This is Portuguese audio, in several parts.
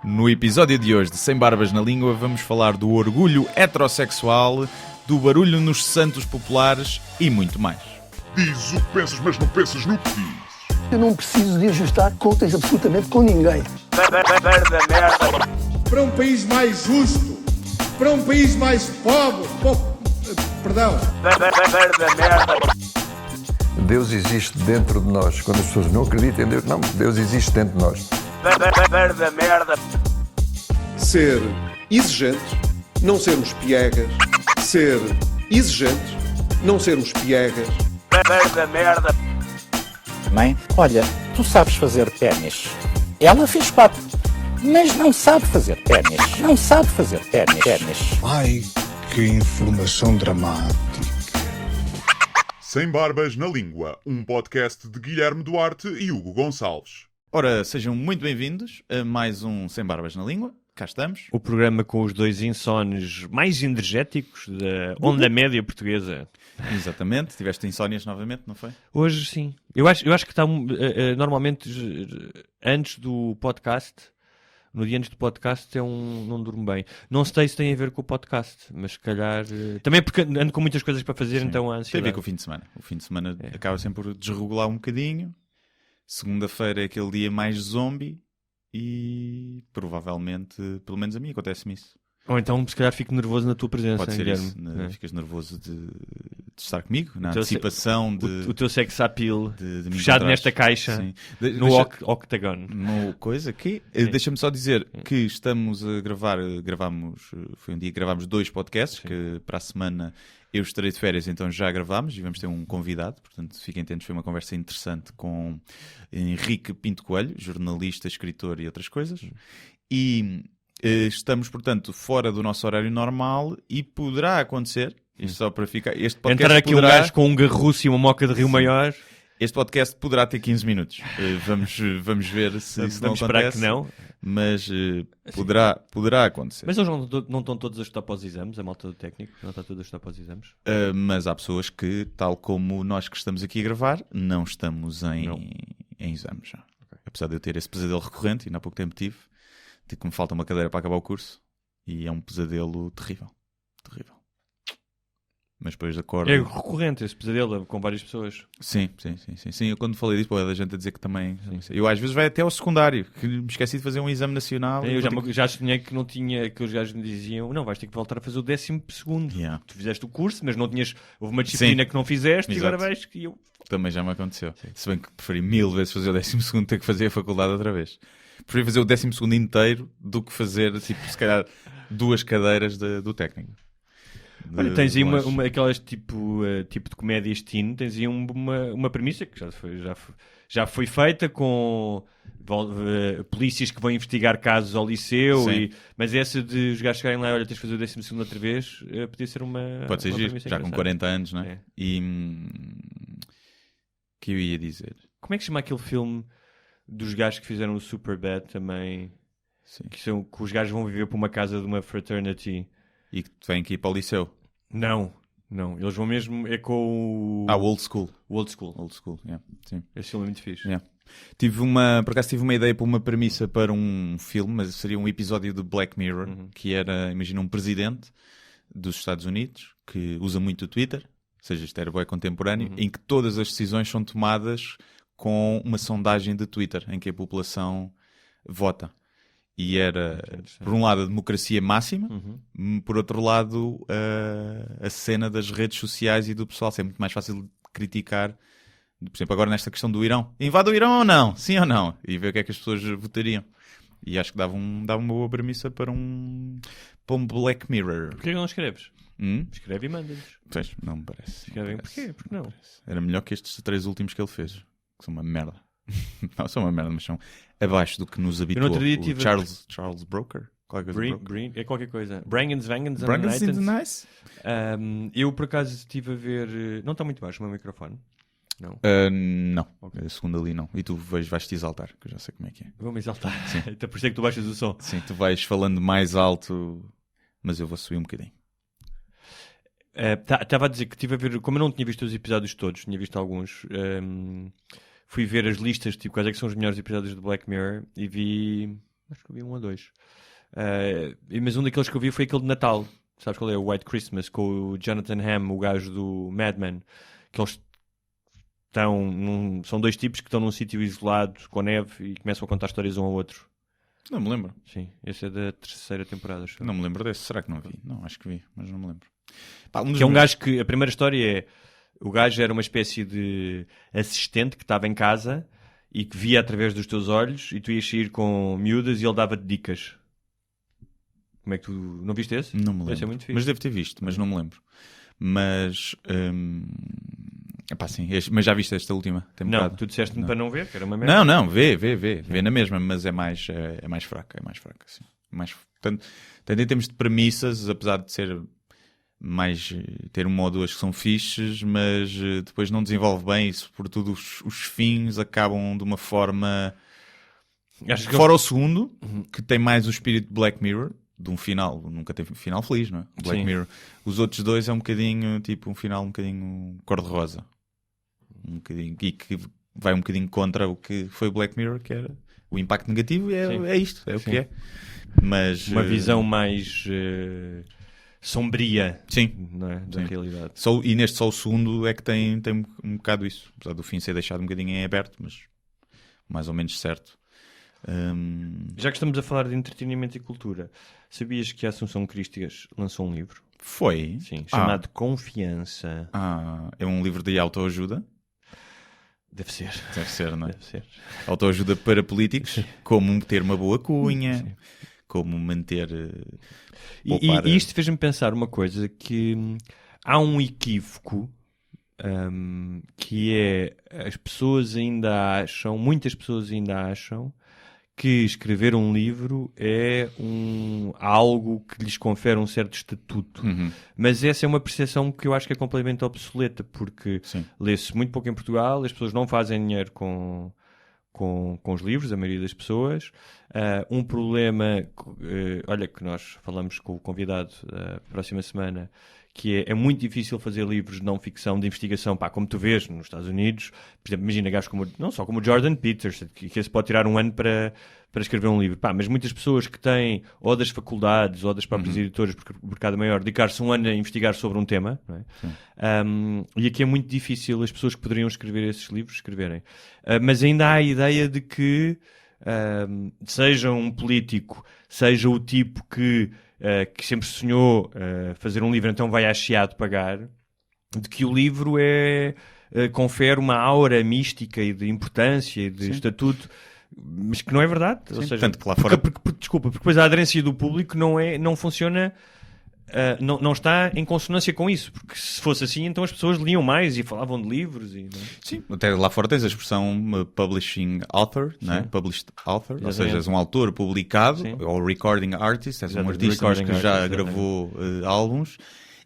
No episódio de hoje de Sem Barbas na Língua vamos falar do orgulho heterossexual, do barulho nos santos populares e muito mais. Diz o que pensas, mas não pensas no que dizes. Eu não preciso de ajustar contas absolutamente com ninguém. Para um país mais justo, para um país mais pobre, perdão. Deus existe dentro de nós. Quando as pessoas não acreditam em Deus, não, Deus existe dentro de nós. Ser exigente, não sermos piegas. Ser exigente, não sermos piegas. Mãe, olha, tu sabes fazer ténis. Ela fez 4, mas não sabe fazer ténis. Não sabe fazer ténis. Ai, que informação dramática. Sem Barbas na Língua, um podcast de Guilherme Duarte e Hugo Gonçalves. Ora, sejam muito bem-vindos a mais um Sem Barbas na Língua. Cá estamos. O programa com os dois insones mais energéticos da onda média portuguesa. Exatamente. Tiveste insónias novamente, não foi? Hoje sim. Eu acho que está normalmente antes do podcast, no dia antes do podcast não durmo bem. Não sei se tem a ver com o podcast, mas se calhar... também porque ando com muitas coisas para fazer, Sim. então a Tem a ansiedade. ver com o fim de semana. O fim de semana acaba sempre por desregular um bocadinho. Segunda-feira é aquele dia mais zombie e provavelmente, pelo menos a mim, acontece-me isso. Ou então se calhar fico nervoso na tua presença. Pode ser Guilherme. isso. Ficas nervoso de estar comigo, na O teu antecipação de... O teu sex appeal de me fechado encontrares. nesta caixa, Sim. no octagon. No coisa aqui. Deixa-me só dizer que estamos a gravar, foi um dia que gravámos 2 podcasts, que para a semana eu estarei de férias, então já gravámos e vamos ter um convidado, portanto fiquem atentos, foi uma conversa interessante com Henrique Pinto Coelho, jornalista, escritor e outras coisas, e estamos, portanto, fora do nosso horário normal e poderá acontecer, isto só para ficar, este podcast Entrar aqui um gajo com um garruço e uma moca de Rio Maior. Este podcast poderá ter 15 minutos. Vamos ver se isso não Vamos esperar acontece. que não. Mas poderá acontecer. Mas eles não estão todos a estudar para os exames, a malta do técnico? Não está toda a estudar para os exames? Mas há pessoas que, tal como nós que estamos aqui a gravar, não estamos em exames já. Okay. Apesar de eu ter esse pesadelo recorrente, e há pouco tempo tive que me falta uma cadeira para acabar o curso, e é um pesadelo terrível. Terrível. Mas depois acordo... É recorrente esse pesadelo com várias pessoas. Sim. Eu quando falei disso, é da gente a dizer que também... Eu às vezes vai até ao secundário, que me esqueci de fazer um exame nacional. Eu já sonhei que não tinha, que os gajos me diziam, não, vais ter que voltar a fazer o 12º. Yeah. Tu fizeste o curso, mas não tinhas... Houve uma disciplina que não fizeste. Exato. E agora vais que eu... Também já me aconteceu. Sim. Se bem que preferi 1000 vezes fazer o 12º ter que fazer a faculdade outra vez. Preferi fazer o 12º inteiro do que fazer, tipo, se calhar, 2 cadeiras do técnico. Olha, tens aí aquelas tipo de comédias teen, tens aí uma premissa que já foi feita com polícias que vão investigar casos ao liceu, mas essa de os gajos chegarem lá e olha, tens de fazer o 12º outra vez, podia ser uma... Pode ser uma giro, premissa já com engraçada. 40 anos, não é? E que eu ia dizer? Como é que se chama aquele filme dos gajos que fizeram o Superbad também? Sim. Que os gajos vão viver para uma casa de uma fraternity. E que vêm aqui para o liceu. Não. Eles vão mesmo... É com o... Old School. Old School. Old School, yeah. Sim. Esse filme é muito fixe. Yeah. Por acaso tive uma ideia para uma premissa para um filme, mas seria um episódio de Black Mirror, que era, imagina, um presidente dos Estados Unidos que usa muito o Twitter, ou seja, isto era bué contemporâneo, em que todas as decisões são tomadas com uma sondagem de Twitter, em que a população vota. E era, por um lado, a democracia máxima, por outro lado, a cena das redes sociais e do pessoal. É muito mais fácil de criticar, por exemplo, agora nesta questão do Irão. Invade o Irão ou não? Sim ou não? E ver o que é que as pessoas votariam. E acho que dava uma boa premissa para um Black Mirror. Porquê que não escreves? Escreve e manda-lhes. Pois, não me parece. Escrevem porquê? Porque não? Era melhor que estes 3 últimos que ele fez, que são uma merda. Não são uma merda, mas são abaixo do que nos habituou. O Charles Broker? É qualquer coisa. Brangens and Nice? Eu, por acaso, estive a ver... Não está muito baixo o meu microfone? Não? Não. Okay. Segundo ali, não. E tu vais-te exaltar, que eu já sei como é que é. Vou-me exaltar. Então por isso é que tu baixas o som. Sim, tu vais falando mais alto, mas eu vou subir um bocadinho. Estava a dizer que estive a ver... Como eu não tinha visto os episódios todos, tinha visto alguns... fui ver as listas, tipo, quais é que são os melhores episódios de Black Mirror e vi Acho que eu vi 1 ou 2. Mas um daqueles que eu vi foi aquele de Natal. Sabes qual é? O White Christmas, com o Jonathan Hamm, o gajo do Mad Men. Que eles são 2 tipos que estão num sítio isolado, com neve, e começam a contar histórias um ao outro. Não me lembro. Sim, esse é da 3ª temporada. Acho. Não me lembro desse. Será que não vi? Não, acho que vi, mas não me lembro. Que é um gajo que... A primeira história é... O gajo era uma espécie de assistente que estava em casa e que via através dos teus olhos, e tu ias sair com miúdas e ele dava-te dicas. Como é que tu... Não viste esse? Não me lembro. Esse é muito fixe. Mas devo ter visto, mas não me lembro. Mas... sim. Mas já viste esta última temporada? Não, tu disseste-me para não ver, que era uma merda. Não, vê na mesma, mas é mais fraca, sim. Tanto em termos de premissas, apesar de ser mais, ter uma ou duas que são fixes, mas depois não desenvolve bem isso, sobretudo os fins acabam de uma forma... Fora o segundo, que tem mais o espírito de Black Mirror, de um final, nunca teve um final feliz, não é? Black Mirror. Os outros 2 é um bocadinho, tipo, um final um bocadinho cor-de-rosa. Um bocadinho, e que vai um bocadinho contra o que foi Black Mirror, que era o impacto negativo, e é isto, é o que é. Mas, uma visão mais sombria, não é? Da realidade. E neste só o segundo é que tem um bocado isso, apesar do fim ser deixado um bocadinho em aberto, mas mais ou menos certo. Já que estamos a falar de entretenimento e cultura, sabias que a Assunção Cristas lançou um livro? Foi? Sim, chamado Confiança. É um livro de autoajuda? Deve ser, não é? Deve ser. Autoajuda para políticos, como ter uma boa cunha, como manter... E isto fez-me pensar uma coisa, que há um equívoco, que é, muitas pessoas ainda acham que escrever um livro é algo que lhes confere um certo estatuto. Mas essa é uma percepção que eu acho que é completamente obsoleta, porque lê-se muito pouco em Portugal, as pessoas não fazem dinheiro com os livros, a maioria das pessoas. Um problema, olha, que nós falamos com o convidado da próxima semana, que é muito difícil fazer livros de não-ficção, de investigação, como tu vês nos Estados Unidos. Por exemplo, imagina gajos não só como o Jordan Peterson, que esse pode tirar um ano para escrever um livro. Mas muitas pessoas que têm, ou das faculdades, ou das próprias editoras, porque o mercado é maior, dedicar-se um ano a investigar sobre um tema, não é? E aqui é muito difícil as pessoas que poderiam escrever esses livros escreverem. Mas ainda há a ideia de que seja um político, seja o tipo que sempre sonhou fazer um livro, então vai à Chiado pagar, de que o livro confere uma aura mística e de importância e de estatuto, mas que não é verdade. Ou seja, tanto que lá fora... porque depois a aderência do público não funciona, não está em consonância com isso, porque se fosse assim, então as pessoas liam mais e falavam de livros. Sim, até lá fora tens a expressão publishing author, não é? Published author, ou seja, és um autor publicado, ou recording artist, és um artista que já gravou álbuns,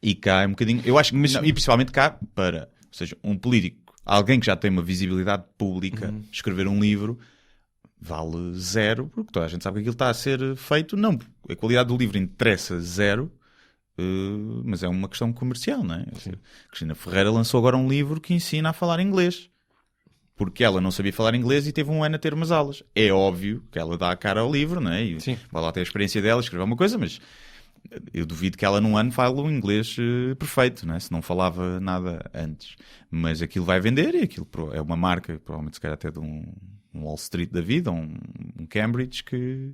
e cá é um bocadinho, eu acho que, e principalmente cá, ou seja, um político, alguém que já tem uma visibilidade pública, escrever um livro vale 0, porque toda a gente sabe que aquilo está a ser feito, não, a qualidade do livro interessa 0, mas é uma questão comercial, não é? Cristina Ferreira lançou agora um livro que ensina a falar inglês, porque ela não sabia falar inglês e teve um ano a ter umas aulas. É óbvio que ela dá a cara ao livro, não é? E vai lá ter a experiência dela, escrever uma coisa, mas eu duvido que ela num ano fale um inglês perfeito, não é? Se não falava nada antes. Mas aquilo vai vender, e aquilo é uma marca, provavelmente se calhar até de um Wall Street da vida, ou um Cambridge que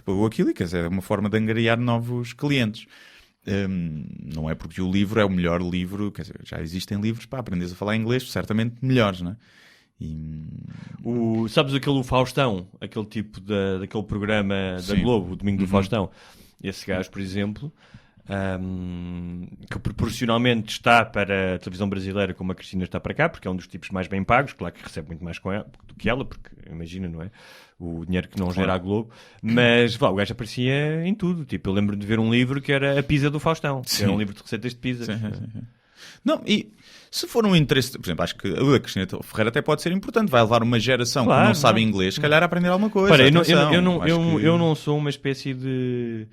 pagou aquilo, e quer dizer, é uma forma de angariar novos clientes. Não é porque o livro é o melhor livro, quer dizer, já existem livros para aprenderes a falar inglês, certamente melhores, não é? Sabes aquele Faustão, aquele tipo daquele programa da Globo, o Domingo do Faustão? Esse gajo, por exemplo, que proporcionalmente está para a televisão brasileira como a Cristina está para cá, porque é um dos tipos mais bem pagos, claro que recebe muito mais do que ela, porque imagina, não é? O dinheiro que não gera a Globo, mas o gajo aparecia em tudo. Tipo, eu lembro de ver um livro que era a pizza do Faustão, que era um livro de receitas de pizza. Sim. Não, e se for um interesse, por exemplo, acho que a Cristina Ferreira até pode ser importante, vai levar uma geração que não sabe inglês, se calhar a aprender alguma coisa. Eu não sou uma espécie de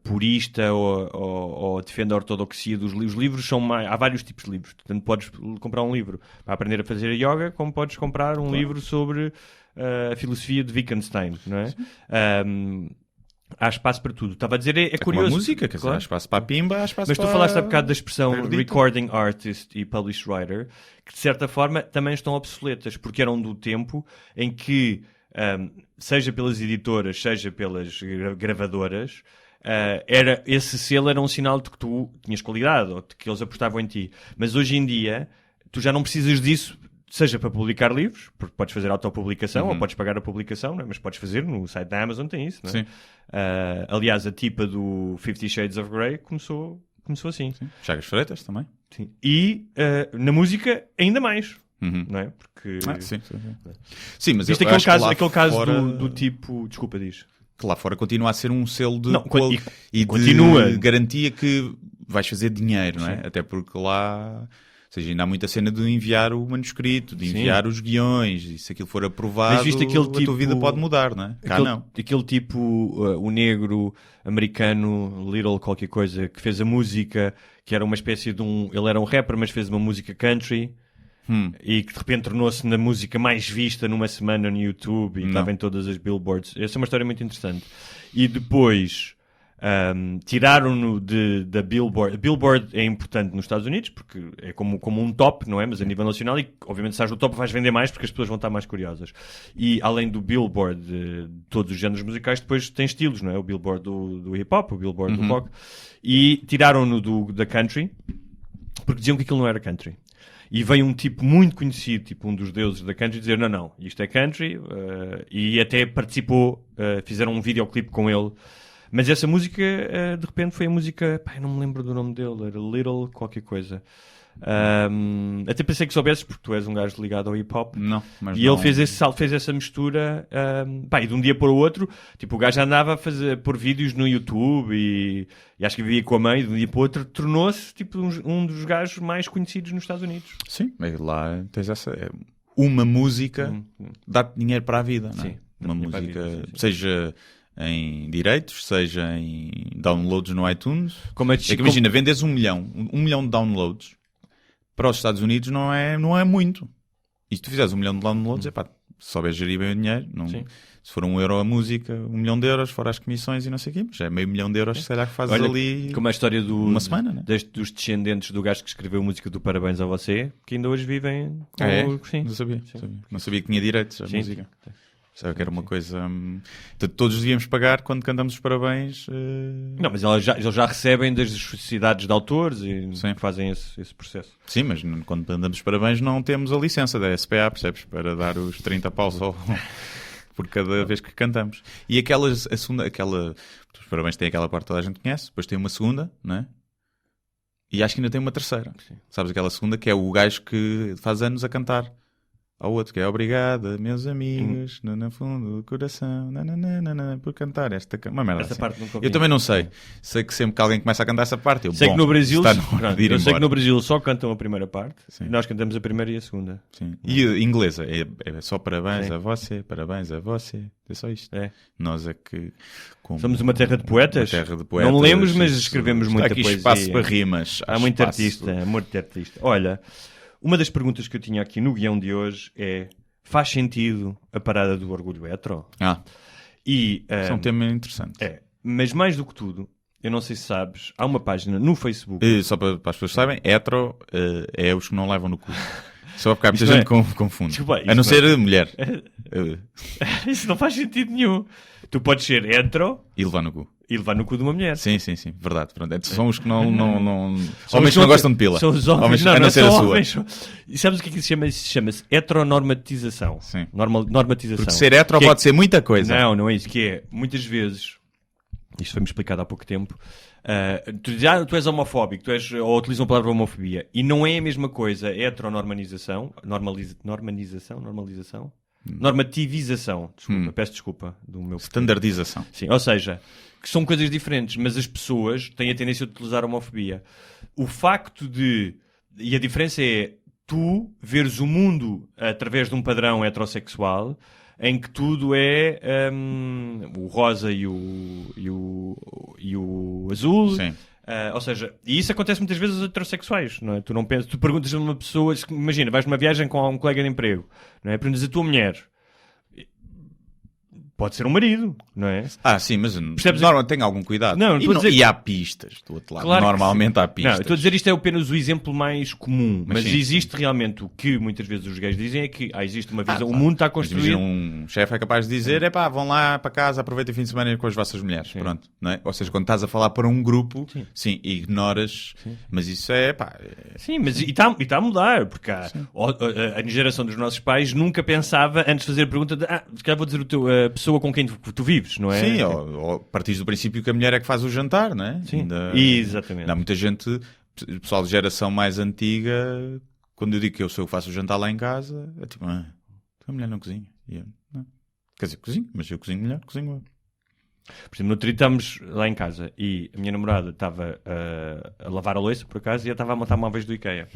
purista ou defende a ortodoxia dos livros. Os livros são há vários tipos de livros, portanto podes comprar um livro para aprender a fazer yoga, como podes comprar um livro sobre a filosofia de Wittgenstein, não é? Há espaço para tudo. Estava a dizer, é curioso. Como a música, quer dizer, há espaço para a pimba, há espaço Mas para... tu falaste há bocado da expressão Perdito. recording artist e published writer, que de certa forma também estão obsoletas, porque eram do tempo em que, seja pelas editoras, seja pelas gravadoras, esse selo era um sinal de que tu tinhas qualidade, ou de que eles apostavam em ti. Mas hoje em dia, tu já não precisas disso, seja para publicar livros, porque podes fazer autopublicação, ou podes pagar a publicação, não é? Mas podes fazer no site da Amazon, tem isso, não é? Sim. Aliás, a tipa do 50 Shades of Grey começou assim. Sim. Chagas Freitas também. Sim. E na música, ainda mais. Não é? Porque... Sim, mas viste eu aquele acho caso, que lá aquele caso fora... do tipo... Desculpa, diz. Que lá fora continua a ser um selo de... Não, e continua. de garantia que vais fazer dinheiro, não é? Sim. Até porque lá... Ou seja, ainda há muita cena de enviar o manuscrito, de enviar os guiões, e se aquilo for aprovado, Mas viste aquele a tipo... tua vida pode mudar, não é? Cá não. Aquele tipo, o negro americano, Little qualquer coisa, que fez a música, que era uma espécie de um... Ele era um rapper, mas fez uma música country, e que de repente tornou-se na música mais vista numa semana no YouTube, e estava em todas as billboards. Essa é uma história muito interessante. E depois... tiraram-no da Billboard. A Billboard é importante nos Estados Unidos porque é como um top, não é? Mas a nível nacional, e obviamente se estás no top vais vender mais porque as pessoas vão estar mais curiosas. E além do Billboard de todos os géneros musicais, depois tem estilos, não é? O Billboard do hip-hop, o Billboard do rock. E tiraram-no da country porque diziam que aquilo não era country. E veio um tipo muito conhecido, tipo um dos deuses da country, dizer não, isto é country, e até participou, fizeram um videoclipe com ele. Mas essa música, de repente, foi a música... Pai, não me lembro do nome dele. Era Little qualquer coisa. Até pensei que soubesses, porque tu és um gajo ligado ao hip-hop. Não, mas e ele fez esse salto, fez essa mistura. E de um dia para o outro, tipo, o gajo andava a pôr vídeos no YouTube e acho que vivia com a mãe. De um dia para o outro, tornou-se tipo, um dos gajos mais conhecidos nos Estados Unidos. Sim, lá tens essa... Uma música dá-te dinheiro para a vida, não é? Sim. Uma música, Vida, sim. seja... em direitos, seja em downloads no iTunes. Como que imagina, vendes 1 milhão de downloads para os Estados Unidos não é muito. E se tu fizeres 1 milhão de downloads, se souberes gerir bem o dinheiro, se for €1 a música, 1 milhão de euros, fora as comissões e não sei o quê, já é meio milhão de euros, se calhar que fazes ali como a história uma semana, né? dos descendentes do gajo que escreveu a música do Parabéns a Você, que ainda hoje vivem Sim. Não sabia. Não sabia que tinha direitos à música. Sabe que era uma coisa... Então, todos devíamos pagar quando cantamos os parabéns. Não, mas eles já recebem das sociedades de autores e fazem esse processo. Sim, mas quando cantamos os parabéns não temos a licença da SPA, percebes? Para dar os 30 paus por cada vez que cantamos. E a segunda... Os parabéns têm aquela parte que toda a gente conhece, depois tem uma segunda, não é? E acho que ainda tem uma terceira. Sim. Sabes aquela segunda que é o gajo que faz anos a cantar ao outro, que é obrigada, meus amigos, no fundo do coração, por cantar esta uma merda essa assim. parte nunca ouvi. Eu também não sei. Sei que sempre que alguém começa a cantar essa parte, sei que no Brasil, eu sei que no Brasil só cantam a primeira parte, sim. E nós cantamos a primeira e a segunda. Sim. E a inglesa é só parabéns a você, parabéns a você. É só isto. É. Nós é que... Somos uma terra de poetas. Não me lembro, mas escrevemos muita aqui poesia. Espaço para rimas. Há muito artista. Olha, uma das perguntas que eu tinha aqui no guião de hoje é: faz sentido a parada do orgulho hetero? Isso é um tema interessante. Mas mais do que tudo, eu não sei se sabes, há uma página no Facebook... Só para as pessoas saberem, hetero é os que não levam no cu. Só porque há muita gente confunde. Desculpa, a não ser mulher. Isso não faz sentido nenhum. Tu podes ser hetero... E levar no cu. E levar no cu de uma mulher. Sim. Verdade. São os que não... Homens que não gostam de pila. São os homens. A não ser a sua. E sabes o que é que se chama? Chama-se heteronormatização. Sim. Normatização. Porque ser hetero pode ser muita coisa. Não é isso. Que é, muitas vezes... Isto foi-me explicado há pouco tempo. Tu és homofóbico, ou utilizas a palavra homofobia, e não é a mesma coisa heteronormalização, normativização, desculpa, peço desculpa do meu... Standardização. Sim, ou seja, que são coisas diferentes, mas as pessoas têm a tendência de utilizar a homofobia. O facto de... E a diferença é tu veres o mundo através de um padrão heterossexual em que tudo é o rosa e o azul. Sim. Ou seja, e isso acontece muitas vezes aos heterossexuais, não é? Tu perguntas a uma pessoa, imagina, vais numa viagem com um colega de emprego, não é? Perguntas a tua mulher, pode ser um marido, não é? Sim, mas normalmente tem algum cuidado. Não, e há pistas do outro lado. Claro Normalmente há pistas. Não, estou a dizer isto é apenas o exemplo mais comum, mas sim, existe realmente o que muitas vezes os gays dizem é que existe uma visão, o mundo está construído. Um chefe é capaz de dizer, vão lá para casa, aproveitem o fim de semana com as vossas mulheres. Pronto, não é? Ou seja, quando estás a falar para um grupo, sim ignoras, mas isso Sim, mas e está a mudar, porque a geração dos nossos pais nunca pensava, antes de fazer a pergunta, se calhar vou dizer a pessoa com quem tu vives, não é? Sim, ou partires do princípio que a mulher é que faz o jantar, não é? Sim, exatamente. Há muita gente, pessoal de geração mais antiga, quando eu digo que eu sou eu que faço o jantar lá em casa, é tipo, a mulher não cozinha. E eu, não. Quer dizer, cozinho, mas eu cozinho melhor, cozinho eu. Por exemplo, no outro dia estávamos lá em casa e a minha namorada estava a lavar a louça, por acaso, e eu estava a montar móveis do IKEA.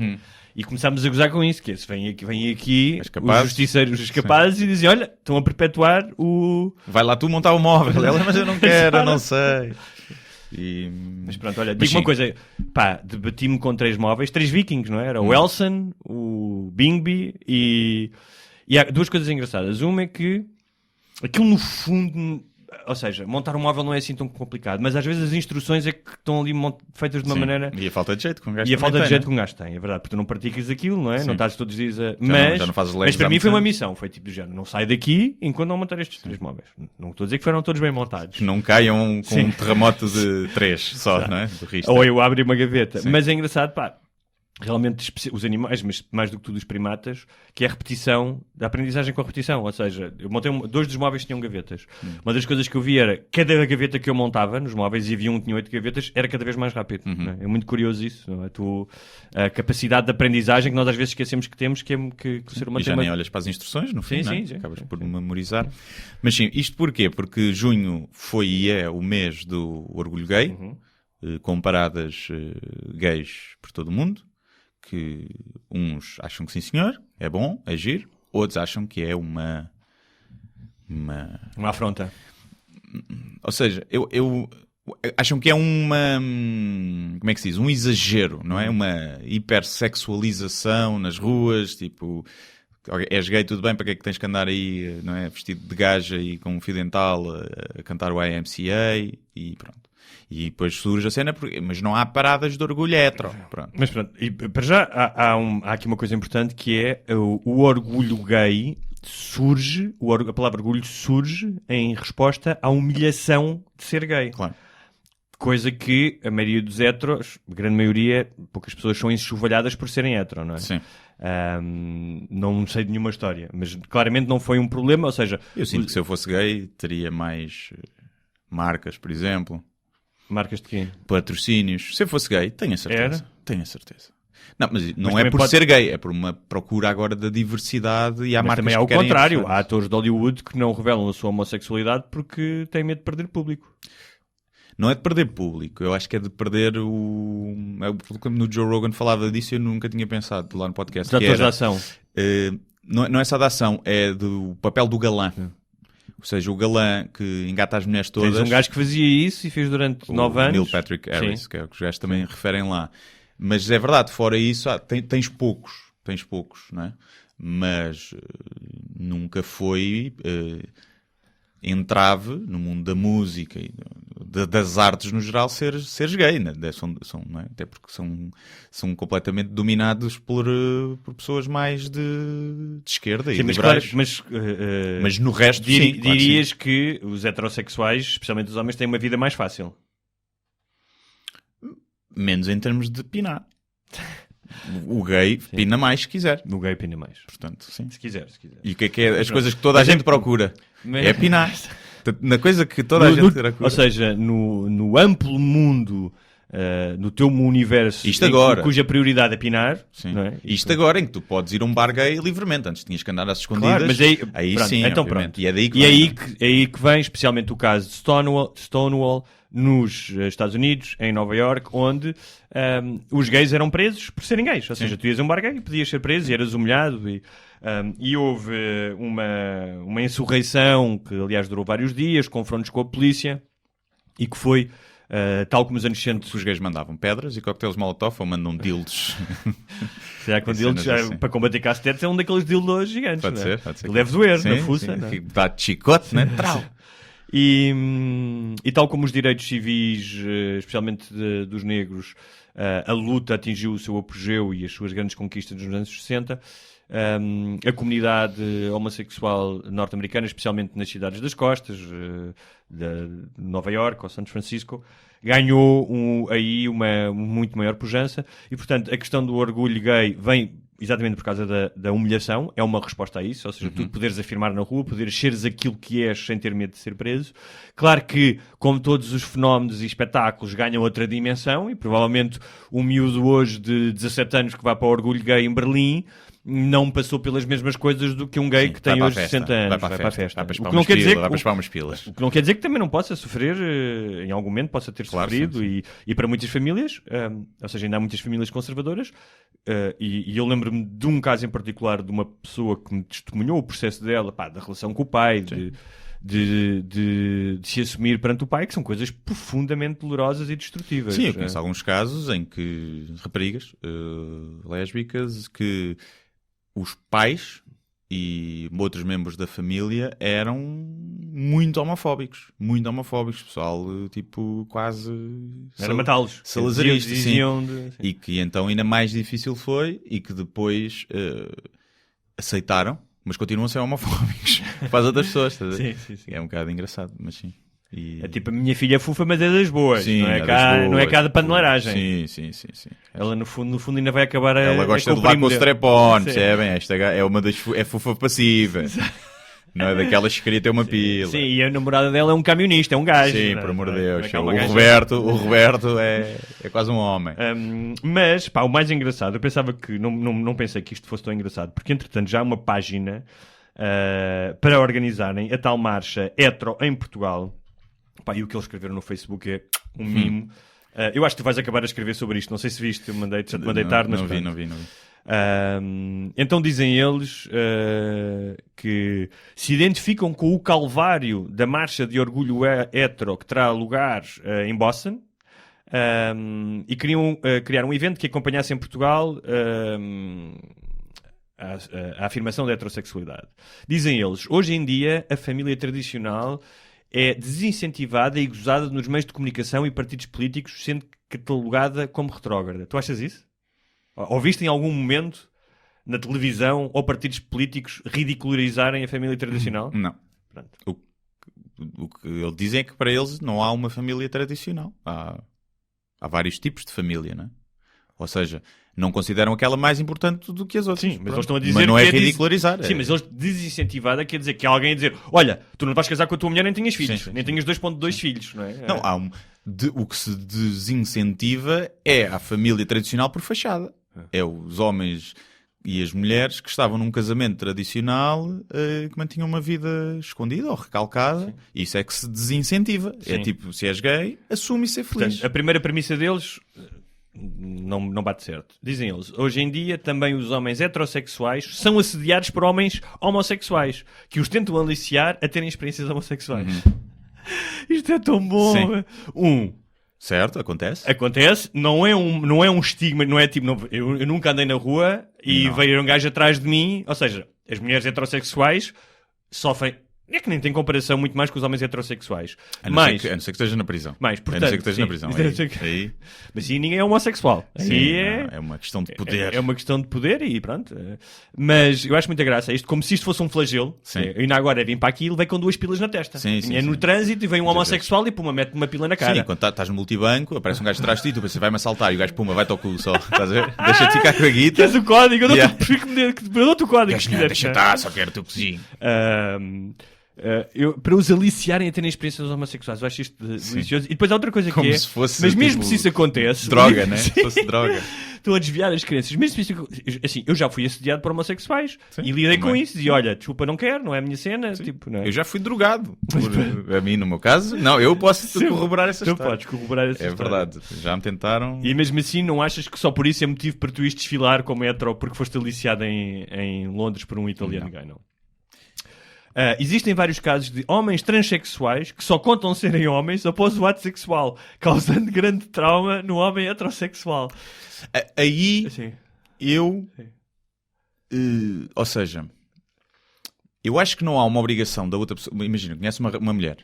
E começámos a gozar com isso, que vem aqui os justiceiros, os capazes, e dizem, olha, estão a perpetuar o... Vai lá tu montar o móvel. Ela, mas eu não quero, eu não sei. Mas pronto, olha, digo uma coisa, debati-me com 3 móveis, 3 vikings, não é? Era o Elson, o Bingby e há 2 coisas engraçadas. Uma é que aquilo no fundo... Ou seja, montar um móvel não é assim tão complicado, mas às vezes as instruções é que estão ali feitas de uma maneira... E a falta de jeito que um gajo tem. E a falta de jeito que um gajo tem, é verdade, porque tu não praticas aquilo, não é? Sim. Não estás todos os dias a... Já não fazes mas para mim foi uma missão, foi tipo do género, não sai daqui enquanto não montar estes 3 móveis. Não estou a dizer que foram todos bem montados. Que não caiam com um terremoto de 3 só, não é? Do Richter. Ou eu abro uma gaveta. Sim. Mas é engraçado, realmente os animais, mas mais do que tudo os primatas, que é a repetição, da aprendizagem com a repetição. Ou seja, eu montei 2 dos móveis tinham gavetas. Uma das coisas que eu vi era, cada gaveta que eu montava nos móveis, e havia um que tinha 8 gavetas, era cada vez mais rápido. Não é? É muito curioso isso. Não é? A capacidade de aprendizagem que nós às vezes esquecemos que temos, que o ser humano tem. E já nem olhas para as instruções, no fim, sim, acabas por memorizar. Mas sim, isto porquê? Porque junho foi e é o mês do orgulho gay, com paradas gays por todo o mundo, que uns acham que sim senhor, é bom, é giro, outros acham que é uma afronta. Ou seja, acham que é como é que se diz? Um exagero, não é? Uma hipersexualização nas ruas, tipo, és gay, tudo bem, para que é que tens que andar aí, não é? Vestido de gaja e com um fio dental a cantar o YMCA e pronto. E depois surge a cena, mas não há paradas de orgulho hetero. Pronto. Mas pronto, e para já há aqui uma coisa importante que é o orgulho gay surge, a palavra orgulho surge em resposta à humilhação de ser gay. Claro. Coisa que a maioria dos heteros, a grande maioria, poucas pessoas são enxovalhadas por serem hetero, não é? Sim. Não sei de nenhuma história, mas claramente não foi um problema, ou seja... Eu sinto que se eu fosse gay teria mais marcas, por exemplo. Marcas de quê? Patrocínios. Se eu fosse gay, tenho a certeza. Era? Tenho a certeza. Não, mas não é por ser gay, é por uma procura agora da diversidade e há marcas também que ao querem... contrário. Há atores de Hollywood que não revelam a sua homossexualidade porque têm medo de perder público. Não é de perder público, eu acho que é de perder o... No Joe Rogan falava disso e eu nunca tinha pensado lá no podcast. Os atores de ação. Não é só da ação, é do papel do galã. Ou seja, o galã que engata as mulheres todas... Tens um gajo que fazia isso e fez durante 9 anos. Neil Patrick Harris, que é o que os gajos também referem lá. Mas é verdade, fora isso, tens poucos, não é? Mas nunca foi entrave no mundo da música e das artes no geral seres gay, né? Não é? Até porque são completamente dominados por pessoas mais de esquerda. Sim, e liberais. Mas no resto, sim, dirias claro que sim. Que os heterossexuais, especialmente os homens, têm uma vida mais fácil. Menos em termos de pinar. O gay pina mais se quiser. O gay pina mais. Portanto, sim. Se quiser. E o que é as coisas que toda a gente procura? É pinar. Na coisa que toda a gente procura. Ou seja, no amplo mundo, no teu universo, cuja prioridade é pinar. Sim. Não é? Isto agora em que tu podes ir a um bar gay livremente. Antes tinhas que andar às escondidas. Claro, mas aí pronto, sim, então pronto. E é daí que vem. Aí que vem, especialmente o caso de Stonewall nos Estados Unidos, em Nova York, onde os gays eram presos por serem gays. Ou seja, tu ias a um bar gay e podias ser preso e eras humilhado. E houve uma insurreição que, aliás, durou vários dias, confrontos com a polícia, e que foi tal como os anos 60. Os gays mandavam pedras e coquetéis Molotov ou mandam dildos. Será que um dildo assim. para combater castetes é um daqueles dildos gigantes? Pode não ser, é? pode ser. Ele deve doer Sim, na fuça. sim. Não é? Dá de chicote, né? Trau. E tal como os direitos civis, especialmente dos negros, a luta atingiu o seu apogeu e as suas grandes conquistas nos anos 60. A comunidade homossexual norte-americana, especialmente nas cidades das costas, de Nova Iorque ou São Francisco, ganhou aí uma muito maior pujança. E, portanto, a questão do orgulho gay vem exatamente por causa da humilhação, é uma resposta a isso, ou seja, tu poderes afirmar na rua, poderes seres aquilo que és sem ter medo de ser preso. Claro que, como todos os fenómenos e espetáculos, ganham outra dimensão, e provavelmente o miúdo hoje de 17 anos que vai para o orgulho gay em Berlim não passou pelas mesmas coisas do que um gay que tem hoje 60 anos. Vai para a festa. O que não quer dizer vai para umas pilas. O que não quer dizer que também não possa sofrer, em algum momento possa ter sofrido, sim. E para muitas famílias, ou seja, ainda há muitas famílias conservadoras, e eu lembro-me de um caso em particular de uma pessoa que me testemunhou o processo dela, da relação com o pai, de se assumir perante o pai, que são coisas profundamente dolorosas e destrutivas. Sim, eu conheço alguns casos em que raparigas lésbicas que os pais e outros membros da família eram muito homofóbicos, pessoal, tipo, quase era matá-los, salazaristas, diziam sim. E que então ainda mais difícil foi, e que depois aceitaram, mas continuam a ser homofóbicos para as outras pessoas, tá? Sim. É um bocado engraçado, mas sim. É tipo, a minha filha é fofa, mas é das boas, sim, não é cá da paneleiragem. Sim. Ela no fundo ainda vai acabar ela gosta de levar com o strap-on, percebem? Esta é uma das é fofa passiva. Não é daquelas que queria ter uma pila. Sim, e a namorada dela é um camionista, é um gajo. Sim, por amor de Deus. O Roberto é quase um homem. Mas, o mais engraçado, eu pensava que, não pensei que isto fosse tão engraçado, porque entretanto já há uma página para organizarem a tal marcha hetero em Portugal. E o que eles escreveram no Facebook é um mimo. Eu acho que tu vais acabar a escrever sobre isto. Não sei se viste, já te mandei tarde. Mas não vi. Então dizem eles que se identificam com o calvário da marcha de orgulho hetero que terá lugar em Boston, e queriam criar um evento que acompanhasse em Portugal a afirmação da heterossexualidade. Dizem eles, hoje em dia a família tradicional é desincentivada e gozada nos meios de comunicação e partidos políticos, sendo catalogada como retrógrada. Tu achas isso? Ou viste em algum momento na televisão ou partidos políticos ridicularizarem a família tradicional? Não. O que eles dizem é que para eles não há uma família tradicional. Há vários tipos de família, não é? Ou seja, não consideram aquela mais importante do que as outras. Sim, mas eles estão a dizer mas não que é ridicularizar. Sim, mas eles desincentivada quer dizer que há alguém a dizer, olha, tu não vais casar com a tua mulher nem tenhas filhos, sim. nem tenhas 2.2 filhos, não é? Não, há o que se desincentiva é a família tradicional por fachada. É os homens e as mulheres que estavam num casamento tradicional que mantinham uma vida escondida ou recalcada. Sim. Isso é que se desincentiva. Sim. É tipo, se és gay, assume e ser feliz. Portanto, a primeira premissa deles não bate certo. Dizem eles, hoje em dia também os homens heterossexuais são assediados por homens homossexuais que os tentam aliciar a terem experiências homossexuais. Isto é tão bom. Sim. Certo, acontece. Acontece, não é um estigma, não é tipo, eu nunca andei na rua e veio um gajo atrás de mim, ou seja, as mulheres heterossexuais sofrem, é que nem tem comparação muito mais com os homens heterossexuais. A não ser que esteja na prisão. Portanto, a não ser que esteja na prisão. Aí. Mas aí ninguém é homossexual. Sim, aí é uma questão de poder. É uma questão de poder e pronto. Mas eu acho muita graça isto, como se isto fosse um flagelo. Sim. Eu ainda agora vim para aqui e levei com 2 pilas na testa. Sim, no trânsito e vem um homossexual e puma, mete uma pila na cara. Sim, quando estás no multibanco, aparece um gajo atrás de ti, tu pensas, vai-me assaltar e o gajo, puma, vai-te ao cu só. Estás a ver? Deixa-te ficar com a guita. Queres o código? Eu dou-te o código. Deixa estar, só quero o teu cozinho. Para os aliciarem a terem experiências homossexuais, eu acho isto delicioso. E depois há outra coisa que como se fosse, mas mesmo tipo, se isso acontece, droga, né? Se fosse droga. Estão a desviar as crianças. Mesmo se isso, assim, eu já fui assediado por homossexuais. Sim, e lidei com isso. E olha, desculpa, não quero, não é a minha cena. Tipo, não é? Eu já fui drogado. A mim, no meu caso, não, eu posso corroborar essa história. Tu podes corroborar essa história. É verdade, já me tentaram. E mesmo assim, não achas que só por isso é motivo para tu ires desfilar como hetero porque foste aliciado em Londres por um italiano gay, não? Existem vários casos de homens transexuais que só contam serem homens após o ato sexual, causando grande trauma no homem heterossexual. Aí, Assim. ou seja, eu acho que não há uma obrigação da outra pessoa. Imagina, conhece uma mulher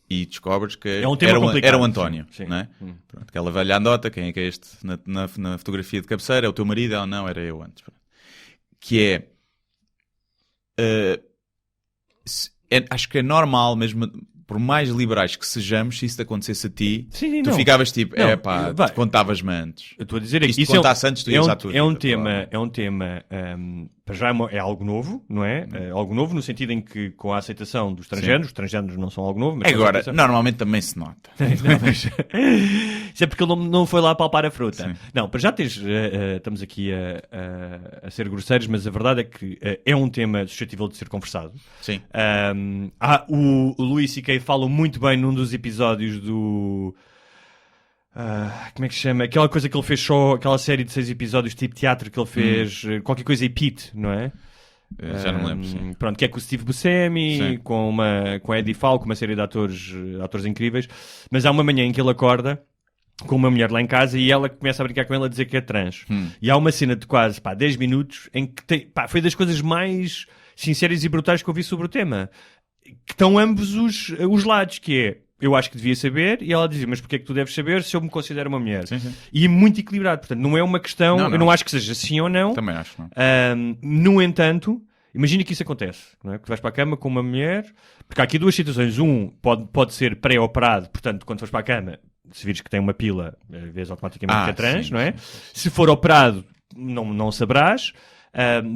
e descobres que É um tema complicado. era o António, Sim. não é? Pronto, aquela velha andota, quem é que é este na fotografia de cabeceira? É o teu marido? Ela não, era eu antes. Pronto. Que acho que é normal, mesmo por mais liberais que sejamos, se isso te acontecesse a ti, Sim, tu não. ficavas tipo, Não, contavas-me antes. Eu estou a dizer Se que isto contasse antes, tu ias à tua é um vida, tema, para já é algo novo, não é? É algo novo no sentido em que com a aceitação dos transgêneros, os transgêneros não são algo novo, mas Agora, normalmente também se nota. Não, mas... Isso é porque ele não foi lá palpar a fruta. Sim. Não, para já estamos aqui a ser grosseiros, mas a verdade é que é um tema suscetível de ser conversado. Sim. O Louis C.K. fala muito bem num dos episódios do... como é que se chama? Aquela coisa que ele fez só, aquela série de 6 episódios tipo teatro que ele fez, qualquer coisa e Pete, não é? Já não me lembro, sim. Pronto, que é com o Steve Buscemi, com a Eddie Falco, uma série de atores incríveis. Mas há uma manhã em que ele acorda com uma mulher lá em casa e ela começa a brincar com ele a dizer que é trans. E há uma cena de quase 10 minutos em que foi das coisas mais sinceras e brutais que eu vi sobre o tema. Que estão ambos os lados, que é, eu acho que devia saber, e ela dizia, mas porquê é que tu deves saber se eu me considero uma mulher? Sim. E é muito equilibrado, portanto, não é uma questão, Não. eu não acho que seja sim ou não. Também acho, não. No entanto, imagina que isso acontece, não é? Que tu vais para a cama com uma mulher, porque há aqui duas situações. Pode ser pré-operado, portanto, quando fores para a cama, se vires que tem uma pila, vês automaticamente que é trans, sim, não é? sim. Se for operado, não saberás.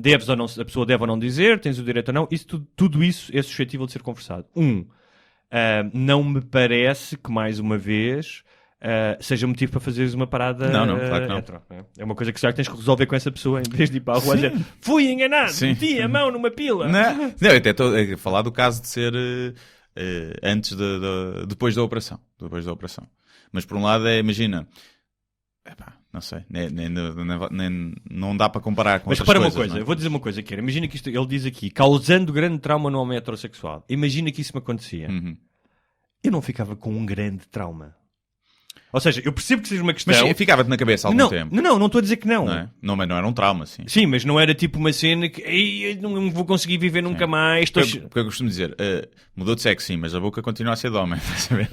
Deves ou não, a pessoa deve ou não dizer, tens o direito ou não. Tudo isso é suscetível de ser conversado. Não me parece que, mais uma vez, seja motivo para fazeres uma parada. Não, claro que não. Hetero, não é? É uma coisa que já tens que resolver com essa pessoa em vez de ir para a rua e dizer fui enganado, Sim. meti a mão numa pila. Não, eu até estou a falar do caso de ser antes depois da operação. Mas por um lado imagina, não sei, não dá para comparar com Mas outras repara uma coisas, coisa, não é? eu vou dizer uma coisa que era, imagina que isto, ele diz aqui, causando grande trauma no homem heterossexual. Imagina que isso me acontecia. Eu não ficava com um grande trauma. Ou seja, eu percebo que seja uma questão... Mas ficava-te na cabeça há algum tempo. Não estou a dizer que não. Não é? Não, mas não era um trauma, sim. Sim, mas não era tipo uma cena que eu não vou conseguir viver nunca mais. Porque eu costumo dizer, mudou de sexo, sim, mas a boca continua a ser de homem, estás a ver?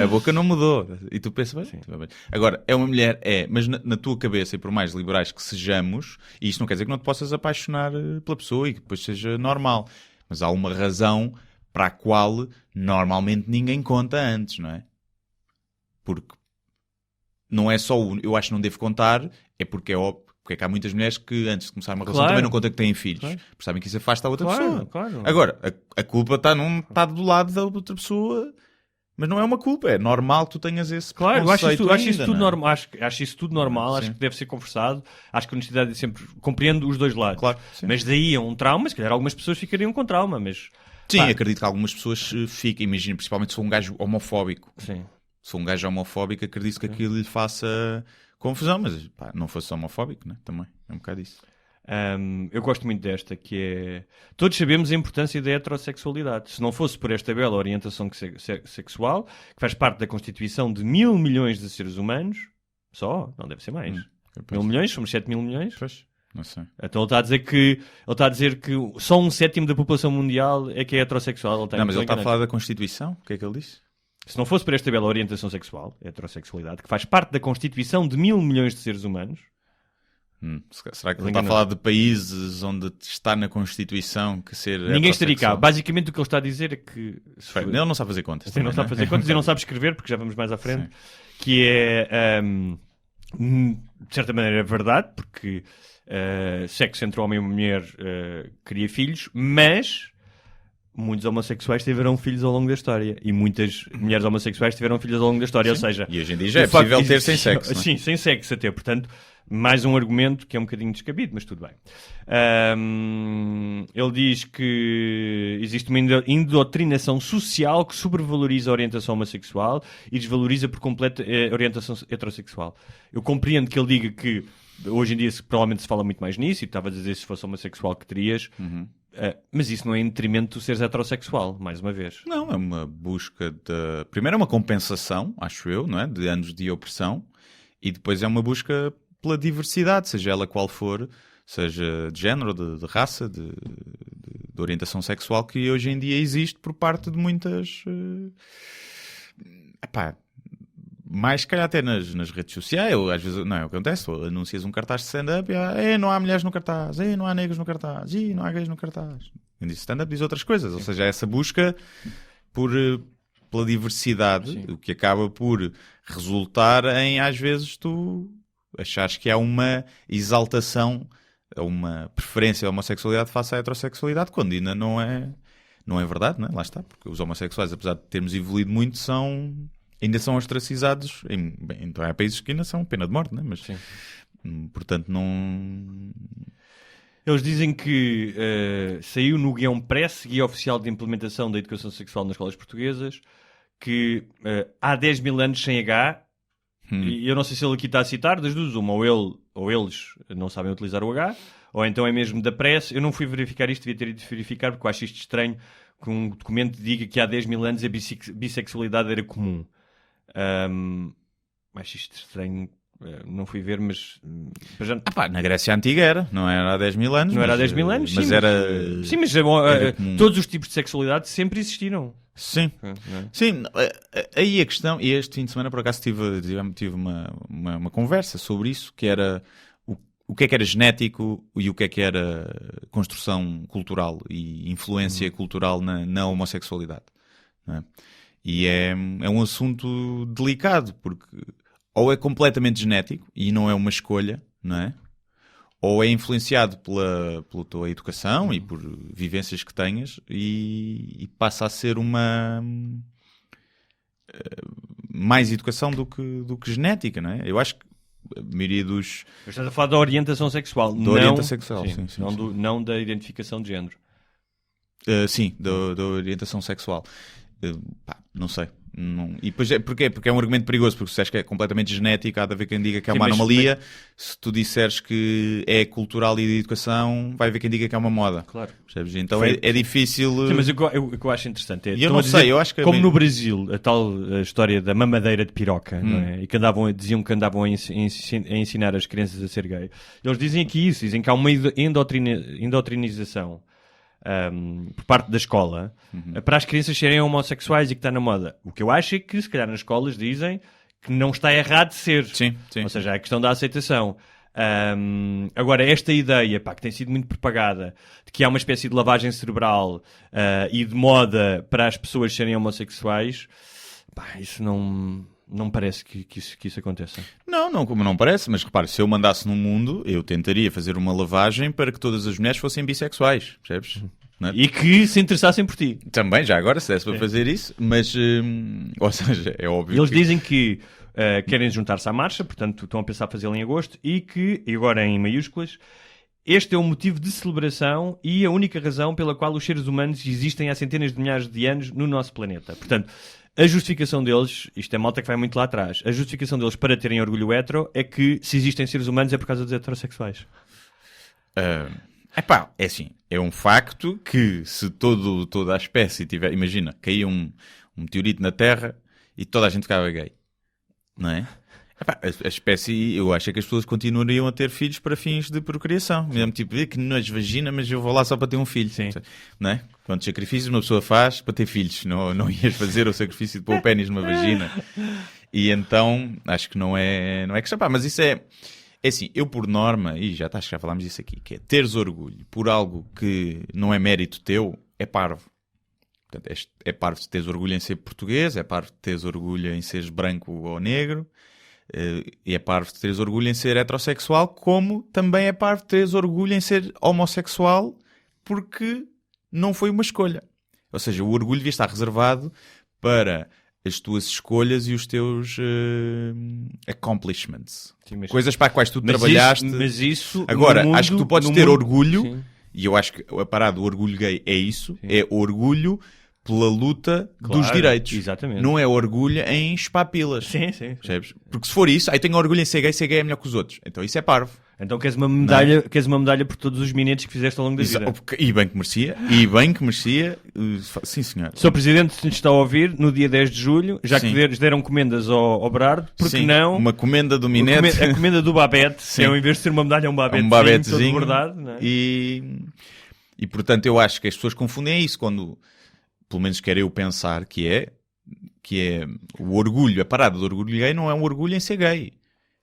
A boca não mudou. E tu pensas, bem. Agora, é uma mulher, mas na tua cabeça, e por mais liberais que sejamos, e isto não quer dizer que não te possas apaixonar pela pessoa e que depois seja normal. Mas há uma razão para a qual normalmente ninguém conta antes, não é? Porque não é só eu acho que não devo contar, é porque é óbvio, porque é que há muitas mulheres que antes de começar uma relação também não contam que têm filhos, porque sabem que isso afasta a outra pessoa. Claro. Agora, a culpa está do lado da outra pessoa, mas não é uma culpa, é normal que tu tenhas esse Claro, eu acho isso tudo não é? normal, acho isso tudo normal, acho que deve ser conversado, acho que a honestidade é sempre, compreendo os dois lados, Claro, sim. mas daí a um trauma, se calhar algumas pessoas ficariam com trauma, mas... Sim, acredito que algumas pessoas fiquem, imagino, principalmente se for um gajo homofóbico. Sim. Se for um gajo homofóbico, acredito que aquilo lhe faça confusão, mas não fosse homofóbico, né? Também é um bocado isso. Eu gosto muito desta, que é... Todos sabemos a importância da heterossexualidade. Se não fosse por esta bela orientação sexual, que faz parte da constituição de 1.000 milhões de seres humanos, só, não deve ser mais. 1.000 milhões, somos 7 mil milhões. Pois, não sei. Então ele está a dizer que só 1/7 da população mundial é que é heterossexual. Não, mas ele está a falar da Constituição? O que é que ele disse? Se não fosse por esta bela orientação sexual, a heterossexualidade, que faz parte da constituição de 1.000 milhões de seres humanos... Será que ele está a falar de países onde está na Constituição que ser Ninguém estaria cá. Basicamente o que ele está a dizer é que... Ele não sabe fazer contas. Ele não sabe fazer contas e não sabe escrever, porque já vamos mais à frente. Sim. Que é, de certa maneira, é verdade, porque sexo entre homem e mulher cria filhos, mas... Muitos homossexuais tiveram filhos ao longo da história e muitas mulheres homossexuais tiveram filhos ao longo da história, sim. Ou seja... E hoje em dia já é possível ter sem sexo, não é? Sim, sem sexo até, portanto, mais um argumento que é um bocadinho descabido, mas tudo bem. Ele diz que existe uma indoutrinação social que sobrevaloriza a orientação homossexual e desvaloriza por completo a orientação heterossexual. Eu compreendo que ele diga que hoje em dia provavelmente se fala muito mais nisso, e estava a dizer se fosse homossexual que terias... Mas isso não é em detrimento de seres heterossexual, mais uma vez. Não, é uma busca de... Primeiro é uma compensação, acho eu, não é? De anos de opressão. E depois é uma busca pela diversidade, seja ela qual for, seja de género, de raça, de orientação sexual, que hoje em dia existe por parte de muitas... mais se calhar até nas redes sociais, ou às vezes, não é o que acontece, ou anuncias um cartaz de stand-up e não há mulheres no cartaz, não há negros no cartaz, não há gays no cartaz. Quem diz stand-up diz outras coisas, ou seja, essa busca pela diversidade, o que acaba por resultar em, às vezes, tu achares que há uma exaltação, uma preferência da homossexualidade face à heterossexualidade, quando ainda não é verdade, não é? Lá está, porque os homossexuais, apesar de termos evoluído muito, ainda são ostracizados. Então há países que ainda são pena de morte, não é? Mas, portanto, não... Eles dizem que saiu no guião Press, Guia Oficial de Implementação da Educação Sexual nas Escolas Portuguesas, que há 10 mil anos sem H, e eu não sei se ele aqui está a citar, das duas, uma, ou eles não sabem utilizar o H, ou então é mesmo da Press. Eu não fui verificar isto, devia ter ido verificar, porque eu acho isto estranho que um documento diga que há 10 mil anos a bissexualidade era comum. Acho isto estranho. Não fui ver, mas... na Grécia Antiga era, não era há 10 mil anos. Não era há 10 mil anos, mas sim, era... Sim, mas todos os tipos de sexualidade sempre existiram. Sim. Sim, aí a questão, e este fim de semana por acaso tive uma conversa sobre isso, que era o que é que era genético e o que era construção cultural e influência cultural na homossexualidade. Não é? E é um assunto delicado, porque ou é completamente genético e não é uma escolha, não é? Ou é influenciado pela tua educação e por vivências que tenhas e passa a ser uma mais educação do que genética, não é? Eu acho que a maioria dos... Mas estás a falar da orientação sexual. Orientação sexual, sim. Não da identificação de género. Sim, da orientação sexual. Não sei. Não. E depois porque é um argumento perigoso, porque se achas que é completamente genético, há de haver quem diga que é uma anomalia. Se tu disseres que é cultural e de educação, vai haver quem diga que é uma moda. Claro. Percebes? Então é difícil. Sim, mas o que eu acho interessante é. Eu não sei, eu acho que. Como no Brasil, a história da mamadeira de piroca, não é? E diziam que andavam a ensinar as crianças a ser gay. Eles dizem que dizem que há uma endotrinização. Por parte da escola para as crianças serem homossexuais e que está na moda. O que eu acho é que se calhar nas escolas dizem que não está errado de ser. Sim. Ou seja, é a questão da aceitação. Agora, esta ideia que tem sido muito propagada de que há uma espécie de lavagem cerebral e de moda para as pessoas serem homossexuais, isso não me parece que isso aconteça. Não, como não parece, mas repare, se eu mandasse no mundo, eu tentaria fazer uma lavagem para que todas as mulheres fossem bissexuais, percebes? Não é? E que se interessassem por ti. Também, já agora, se desse para fazer isso, mas, ou seja, é óbvio. Eles dizem que querem juntar-se à marcha, portanto estão a pensar fazê-lo em agosto, e agora em maiúsculas, este é o motivo de celebração e a única razão pela qual os seres humanos existem há centenas de milhares de anos no nosso planeta. Portanto, a justificação deles, isto é malta que vai muito lá atrás, a justificação deles para terem orgulho hetero é que se existem seres humanos é por causa dos heterossexuais. É assim, é um facto que se toda a espécie tiver, imagina, caía um meteorito na Terra e toda a gente ficava gay, não é? A espécie, eu acho que as pessoas continuariam a ter filhos para fins de procriação. Mesmo tipo, que nojo, vagina, mas eu vou lá só para ter um filho. Sim. Não é? Quantos sacrifícios uma pessoa faz para ter filhos? Não ias fazer o sacrifício de pôr o pénis numa vagina. E então, acho que não é questão. Mas isso é assim, eu por norma, e já falámos disso aqui, que é teres orgulho por algo que não é mérito teu, é parvo. Portanto, é parvo de teres orgulho em ser português, é parvo de teres orgulho em seres branco ou negro, e é parvo de teres orgulho em ser heterossexual, como também é parvo de teres orgulho em ser homossexual, porque não foi uma escolha. Ou seja, o orgulho devia estar reservado para as tuas escolhas e os teus accomplishments. Sim, coisas para as quais tu trabalhaste. Mas isso agora, mundo, acho que tu podes ter orgulho, sim. E eu acho que a parada do orgulho gay é isso, sim. É orgulho pela luta dos direitos. Exatamente. Não é orgulho em espapilas. Sim. Percebes? Porque se for isso, aí tenho orgulho em ser gay é melhor que os outros. Então isso é parvo. Então queres uma medalha por todos os minutos que fizeste ao longo da vida. E bem que merecia. Sim, senhor. Sr. Presidente, se nos está a ouvir, no dia 10 de julho, já que deram comendas ao Berardo, porque não... uma comenda do Minete. A comenda do Babette, que em vez de ser uma medalha, é um babetezinho, todo bordado. Não é? E, portanto, eu acho que as pessoas confundem isso quando, pelo menos quero eu pensar, que é o orgulho, a parada do orgulho gay não é um orgulho em ser gay.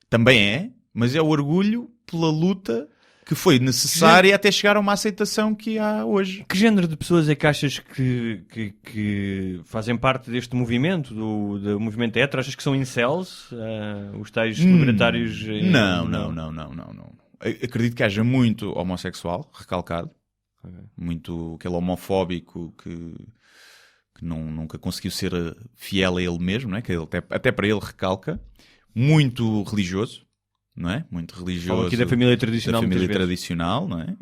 Também é, mas é o orgulho pela luta que foi necessária até chegar a uma aceitação que há hoje. Que género de pessoas é que achas que fazem parte deste movimento, do movimento hetero? Achas que são incels? Os tais libertários? Não. Acredito que haja muito homossexual recalcado. Muito aquele homofóbico que nunca conseguiu ser fiel a ele mesmo, não é? Que ele até para ele recalca. Muito religioso. Não é? Muito religioso. Fala aqui da família tradicional. Não é?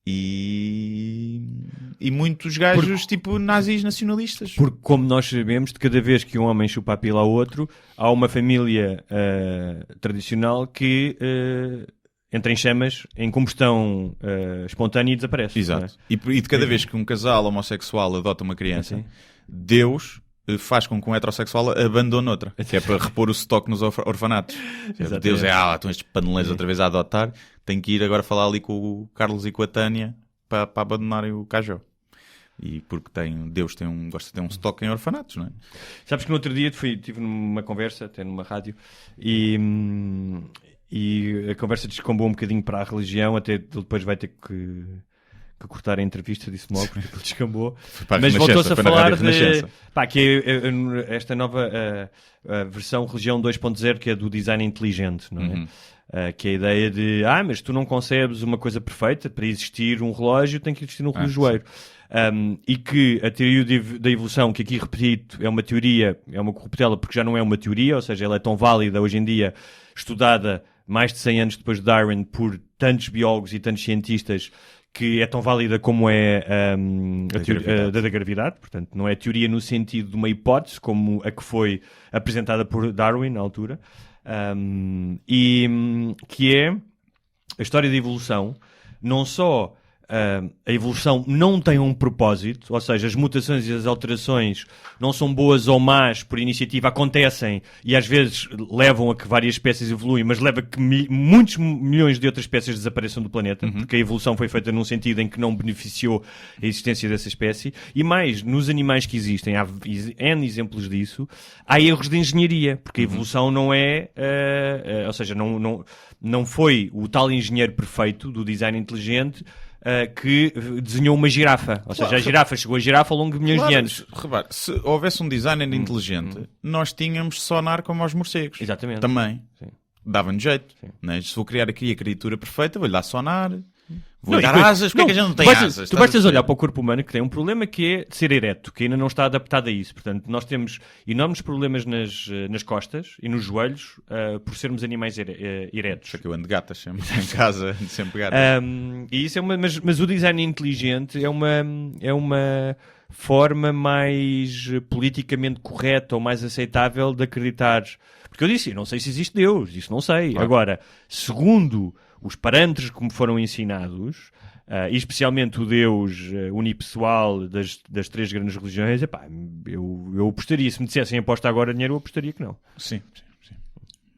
E muitos gajos tipo nazis nacionalistas. Porque, como nós sabemos, de cada vez que um homem chupa a pila ao outro, há uma família tradicional que entra em chamas, em combustão espontânea e desaparece. Exato. É? E de cada vez que um casal homossexual adota uma criança, Deus faz com que um heterossexual abandone outra, que é para repor o estoque nos orfanatos. Deus estão estes panelões outra vez a adotar, tem que ir agora falar ali com o Carlos e com a Tânia para abandonarem o Cajó. E porque Deus gosta de ter um estoque em orfanatos, não é? Sabes que no outro dia estive numa conversa, até numa rádio, e a conversa descambou um bocadinho para a religião, até depois vai ter que cortar a entrevista, disse-me logo porque ele descambou, mas voltou-se a falar que é esta nova versão religião 2.0, que é do design inteligente, não é? Que é a ideia de mas tu não concebes uma coisa perfeita, para existir um relógio tem que existir um relojoeiro. E que a teoria da evolução, que aqui repito, é uma teoria, é uma corruptela porque já não é uma teoria, ou seja, ela é tão válida hoje em dia, estudada mais de 100 anos depois de Darwin por tantos biólogos e tantos cientistas, que é tão válida como é a teoria da gravidade. Portanto, não é teoria no sentido de uma hipótese, como a que foi apresentada por Darwin na altura, e que é a história da evolução. Não só a evolução não tem um propósito, ou seja, as mutações e as alterações não são boas ou más por iniciativa, acontecem e às vezes levam a que várias espécies evoluem, mas leva a que muitos milhões de outras espécies desapareçam do planeta, porque a evolução foi feita num sentido em que não beneficiou a existência dessa espécie. E mais, nos animais que existem, há N exemplos disso, há erros de engenharia, porque a evolução não é, ou seja, não foi o tal engenheiro perfeito do design inteligente que desenhou uma girafa. Ou seja, a girafa chegou a girafa ao longo de milhões de anos. Repare, se houvesse um designer inteligente, nós tínhamos sonar como aos morcegos. Exatamente. Também. Sim. Dava-nos jeito. Né? Se vou criar aqui a criatura perfeita, vou-lhe dar sonar. Vou dar asas, porque é que a gente não tem asas? Tu bastas olhar para o corpo humano, que tem um problema que é de ser ereto, que ainda não está adaptado a isso. Portanto, nós temos enormes problemas nas costas e nos joelhos por sermos animais eretos. Só que eu ando de gatas sempre em casa, sempre gatas. E isso mas o design inteligente é uma forma mais politicamente correta ou mais aceitável de acreditar. Porque eu disse, não sei se existe Deus, isso não sei. Claro. Agora, segundo os parâmetros como foram ensinados, e especialmente o Deus unipessoal das três grandes religiões, eu apostaria, se me dissessem aposta agora dinheiro, eu apostaria que não. Sim.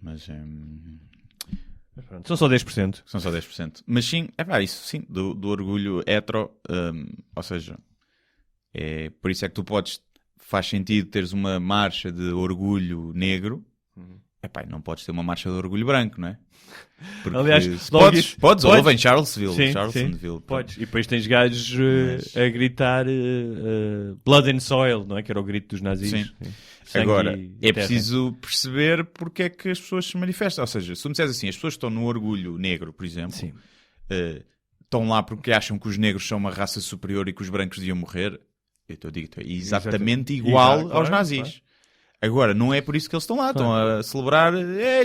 Mas pronto, são só 10%. São só 10%. Mas sim, isso sim, do orgulho hetero, ou seja, por isso é que faz sentido teres uma marcha de orgulho negro. Não podes ter uma marcha de orgulho branco, não é? Porque aliás, podes, ou em Charlottesville. Sim. Podes. E depois tens gajos a gritar blood and soil, não é? Que era o grito dos nazis. Sim. Agora, é preciso perceber porque é que as pessoas se manifestam. Ou seja, se tu me disseres assim, as pessoas que estão no orgulho negro, por exemplo, estão lá porque acham que os negros são uma raça superior e que os brancos deviam morrer, eu digo, é exatamente igual aos nazis. Claro. Agora, não é por isso que eles estão lá. Estão a celebrar,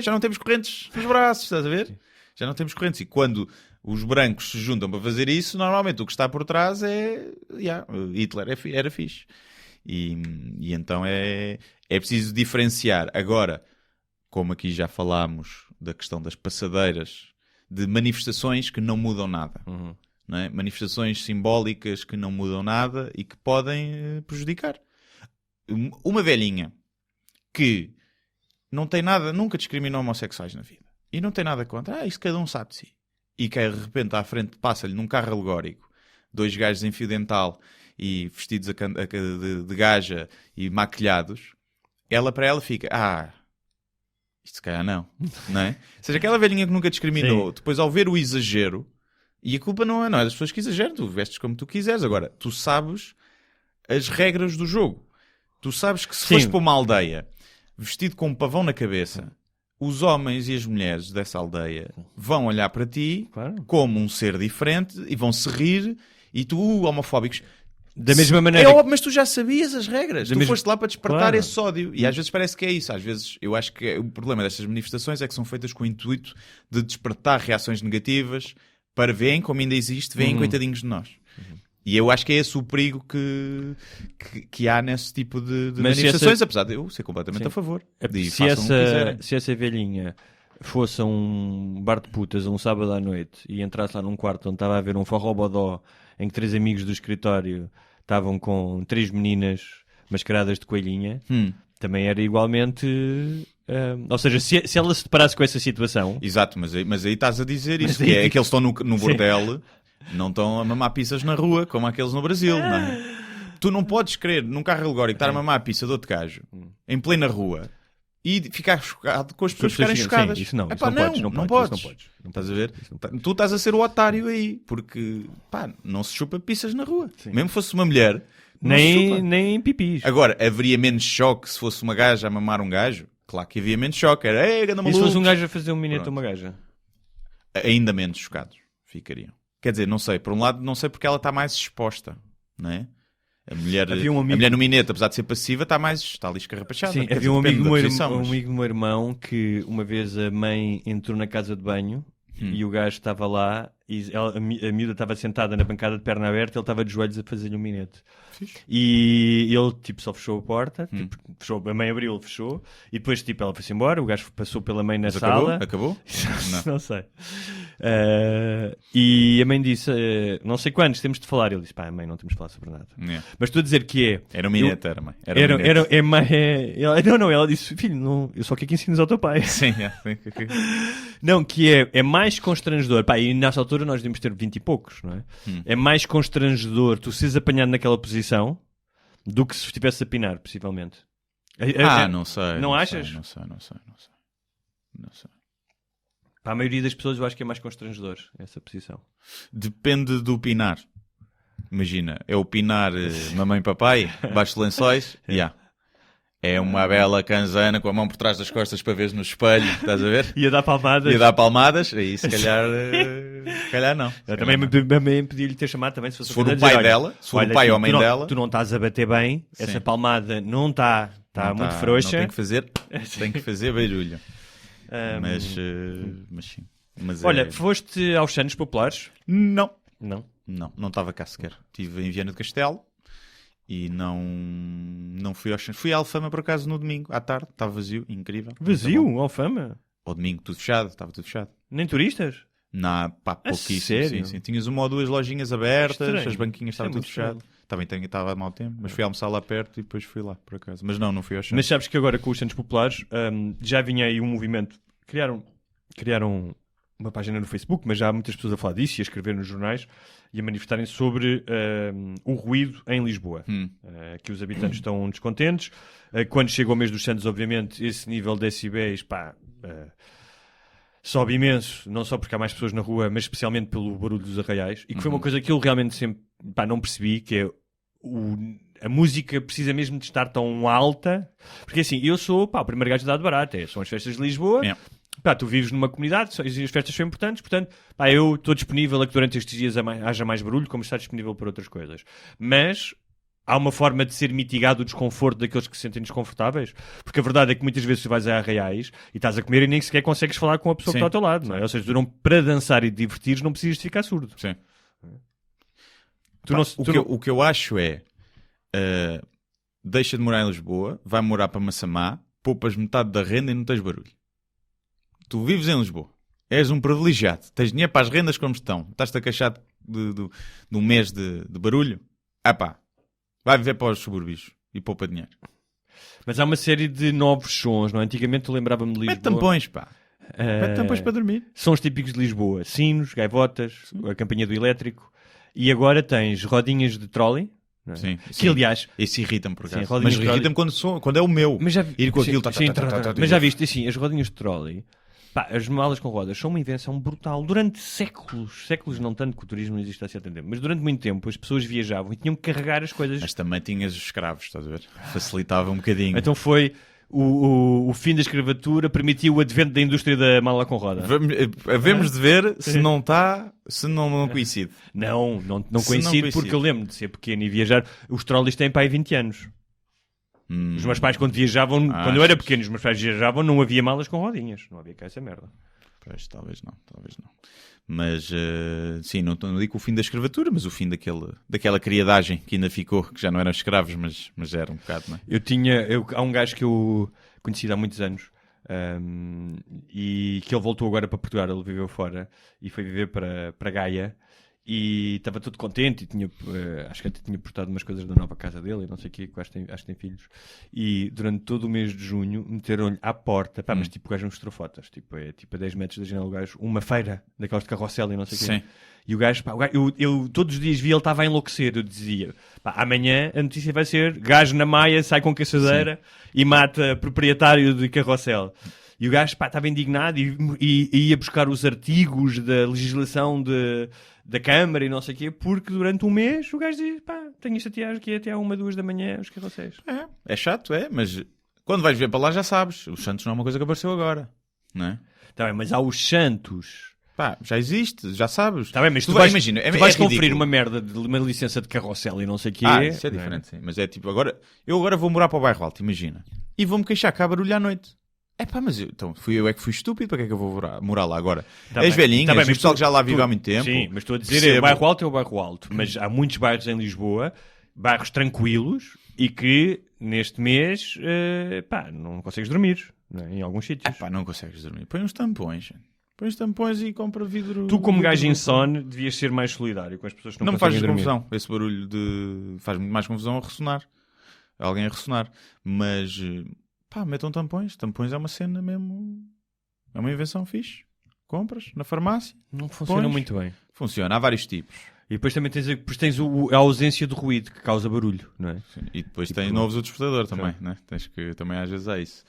já não temos correntes nos braços, estás a ver? Sim. Já não temos correntes. E quando os brancos se juntam para fazer isso, normalmente o que está por trás é... Hitler era fixe. E então é preciso diferenciar. Agora, como aqui já falámos da questão das passadeiras de manifestações que não mudam nada. Não é? Manifestações simbólicas que não mudam nada e que podem prejudicar. Uma velhinha que não tem nada, nunca discriminou homossexuais na vida e não tem nada contra, isso cada um sabe de si, e que de repente à frente passa-lhe num carro alegórico 2 gajos em fio dental e vestidos de gaja e maquilhados, para ela fica, isto se calhar não é? Ou seja, aquela velhinha que nunca discriminou, depois ao ver o exagero, e a culpa não é das pessoas que exageram, tu vestes como tu quiseres, agora, tu sabes as regras do jogo, tu sabes que se fores para uma aldeia vestido com um pavão na cabeça, os homens e as mulheres dessa aldeia vão olhar para ti como um ser diferente e vão se rir, e tu, homofóbicos, da mesma maneira. Mas tu já sabias as regras, tu foste lá para despertar esse ódio, e às vezes parece que é isso. Às vezes eu acho que o problema destas manifestações é que são feitas com o intuito de despertar reações negativas para verem como ainda existe, verem coitadinhos de nós. E eu acho que é esse o perigo que há nesse tipo de manifestações, apesar de eu ser completamente a favor. Se essa velhinha fosse a um bar de putas um sábado à noite e entrasse lá num quarto onde estava a ver um forró-bodó em que 3 amigos do escritório estavam com 3 meninas mascaradas de coelhinha, também era igualmente... ou seja, se ela se deparasse com essa situação... Exato, mas aí estás a dizer isso, que é que eles estão no bordel... Não estão a mamar pizzas na rua, como aqueles no Brasil, não é? Tu não podes querer, num carro alegórico, estar a mamar a pizza de outro gajo, em plena rua, e ficar chocado com as pessoas ficarem chocadas. Sim, isso não podes. Estás a ver? Tu estás a ser o otário aí, porque, não se chupa pizzas na rua. Sim. Mesmo fosse uma mulher, nem pipis. Agora, haveria menos choque se fosse uma gaja a mamar um gajo? Claro que havia menos choque. E se fosse um gajo a fazer um minete a uma gaja? Ainda menos chocados ficariam. Quer dizer, não sei. Por um lado, não sei porque ela está mais exposta, não é? A mulher no minete, apesar de ser passiva, está ali escarrapachada. Sim, havia um amigo do meu irmão que uma vez a mãe entrou na casa de banho e o gajo estava lá e a miúda estava sentada na bancada de perna aberta e ele estava de joelhos a fazer-lhe um minete. E ele só fechou a porta, a mãe abriu, ele fechou, e depois ela foi-se embora, o gajo passou pela mãe na sala. Acabou? Não sei. E a mãe disse, não sei quantos, temos de falar. Ele disse, mãe, não temos de falar sobre nada. Mas estou a dizer que é... Era um minete, mãe. Ela disse, filho, eu só quero que ensines ao teu pai. Sim, Não, que é mais constrangedor. E nessa altura nós devíamos ter 20 e poucos, não é? É mais constrangedor tu seres apanhado naquela posição do que se estivesse a pinar, possivelmente. Não sei. Não achas? Não sei. Para a maioria das pessoas eu acho que é mais constrangedor essa posição. Depende do pinar. Imagina, é o pinar mamãe e papai, baixo de lençóis, é uma bela canzana com a mão por trás das costas para ver no espelho, estás a ver? Ia dar palmadas. Aí se calhar não. Eu também podia-lhe ter chamado também, se for o pai dela, se for o pai ou a mãe dela. Tu não estás a bater bem, essa palmada não está muito frouxa. Não tem que fazer barulho. Mas sim. Olha, foste aos Santos Populares? Não estava cá sequer. Estive em Viana do Castelo e não fui aos Santos. Fui à Alfama por acaso no domingo à tarde, estava vazio, incrível. Vazio? Alfama? Ao domingo estava tudo fechado. Nem turistas? Não, pouquíssimo. Sério? Sim. Tinhas 1 ou 2 lojinhas abertas, as banquinhas estavam tudo fechado. Também estava a mau tempo, mas fui almoçar lá perto e depois fui lá, por acaso. Mas não fui aos Santos. Mas sabes que agora com os Santos Populares já vinha aí um movimento. Criaram uma página no Facebook, mas já há muitas pessoas a falar disso e a escrever nos jornais e a manifestarem sobre o ruído em Lisboa. Que os habitantes estão descontentes. Quando chega o mês dos Santos, obviamente, esse nível de decibéis, sobe imenso, não só porque há mais pessoas na rua, mas especialmente pelo barulho dos arraiais, e que foi uma coisa que eu realmente sempre não percebi, que é a música precisa mesmo de estar tão alta, porque assim, eu sou o primeiro gajo de dar de barato, são as festas de Lisboa, tu vives numa comunidade, as festas são importantes, portanto, eu estou disponível a que durante estes dias haja mais barulho, como está disponível para outras coisas, mas há uma forma de ser mitigado o desconforto daqueles que se sentem desconfortáveis, porque a verdade é que muitas vezes tu vais a arraiais e estás a comer e nem sequer consegues falar com a pessoa que está ao teu lado, não é? Ou seja, para dançar e te divertires não precisas de ficar surdo. Sim. O que eu acho é deixa de morar em Lisboa, vai morar para Massamá, poupas metade da renda e não tens barulho. Tu vives em Lisboa, És um privilegiado. Tens dinheiro para as rendas como estão. Estás-te a queixar de um mês de barulho. Vai viver para os subúrbios e poupa dinheiro. Mas há uma série de novos sons, não é? Antigamente eu lembrava-me de Lisboa. Mete tampões, pá. Mete tampões para dormir. Sons típicos de Lisboa. Sinos, gaivotas, a campainha do elétrico. E agora tens rodinhas de trolley. Não é? Sim, que aliás... Isso irrita-me por acaso. Sim, mas irrita-me quando é o meu. Mas já... Ir com aquilo... Mas já viste, assim, as rodinhas de trolley... Pá, as malas com rodas são uma invenção brutal. Durante séculos não tanto, que o turismo não existe há certo tempo, mas durante muito tempo as pessoas viajavam e tinham que carregar as coisas. Mas também tinhas os escravos, estás a ver? Facilitava um bocadinho. Então foi o fim da escravatura, permitiu o advento da indústria da mala com roda. Havemos de ver se não está, se não coincide. Não coincide, porque eu lembro de ser pequeno e viajar. Os trolleys têm para aí 20 anos. Os meus pais, quando viajavam, quando eu era pequeno, os meus pais viajavam, não havia malas com rodinhas. Não havia cá essa merda. Pois, talvez não. Mas, sim, não digo o fim da escravatura, mas o fim daquela criadagem que ainda ficou, que já não eram escravos, mas era um bocado, não é? Há um gajo que eu conheci há muitos anos, e que ele voltou agora para Portugal, ele viveu fora, e foi viver para Gaia. E estava todo contente e acho que até tinha portado umas coisas da nova casa dele e não sei o quê, que acho que tem filhos. E durante todo o mês de junho meteram-lhe à porta, mas tipo o gajo mostrou fotos, tipo a 10 metros da janela do gajo, uma feira daquelas de carrossel e não sei o quê. Sim. E o gajo, eu todos os dias vi ele estava a enlouquecer. Eu dizia, amanhã a notícia vai ser: gajo na Maia sai com caçadeira e mata proprietário de carrossel. E o gajo estava indignado e ia buscar os artigos da legislação da Câmara e não sei o quê, porque durante um mês o gajo diz: tenho a chatear aqui até à 1-2 da manhã os carrosséis. É chato, mas quando vais ver para lá já sabes. Os Santos não é uma coisa que apareceu agora, não é? Está bem, mas há os Santos. Já existe, já sabes. Está bem, mas tu vais conferir uma merda de uma licença de carrossel e não sei o quê. Isso é diferente, sim. Mas é tipo, eu agora vou morar para o bairro alto, imagina. E vou-me queixar que há barulho à noite. Então eu é que fui estúpido, para que é que eu vou morar lá agora? És velhinho, o pessoal que já lá vive há muito tempo. Sim, mas estou a dizer, o bairro alto é o bairro alto, mas há muitos bairros em Lisboa, bairros tranquilos, e que neste mês, não consegues dormir, não é? Em alguns sítios. Não consegues dormir. Põe uns tampões e compra vidro. Tu, como gajo insone, devias ser mais solidário com as pessoas que não conseguem dormir. Não me faz confusão, esse barulho faz muito mais confusão a ressonar. Alguém a ressonar. Mas... metam tampões. Tampões é uma cena mesmo... É uma invenção fixe. Compras na farmácia. Não funciona muito bem. Funciona. Há vários tipos. E depois também tens a ausência de ruído, que causa barulho, não é? Sim. E depois tem novos o despertador também, né? Tens que... Também às vezes há isso.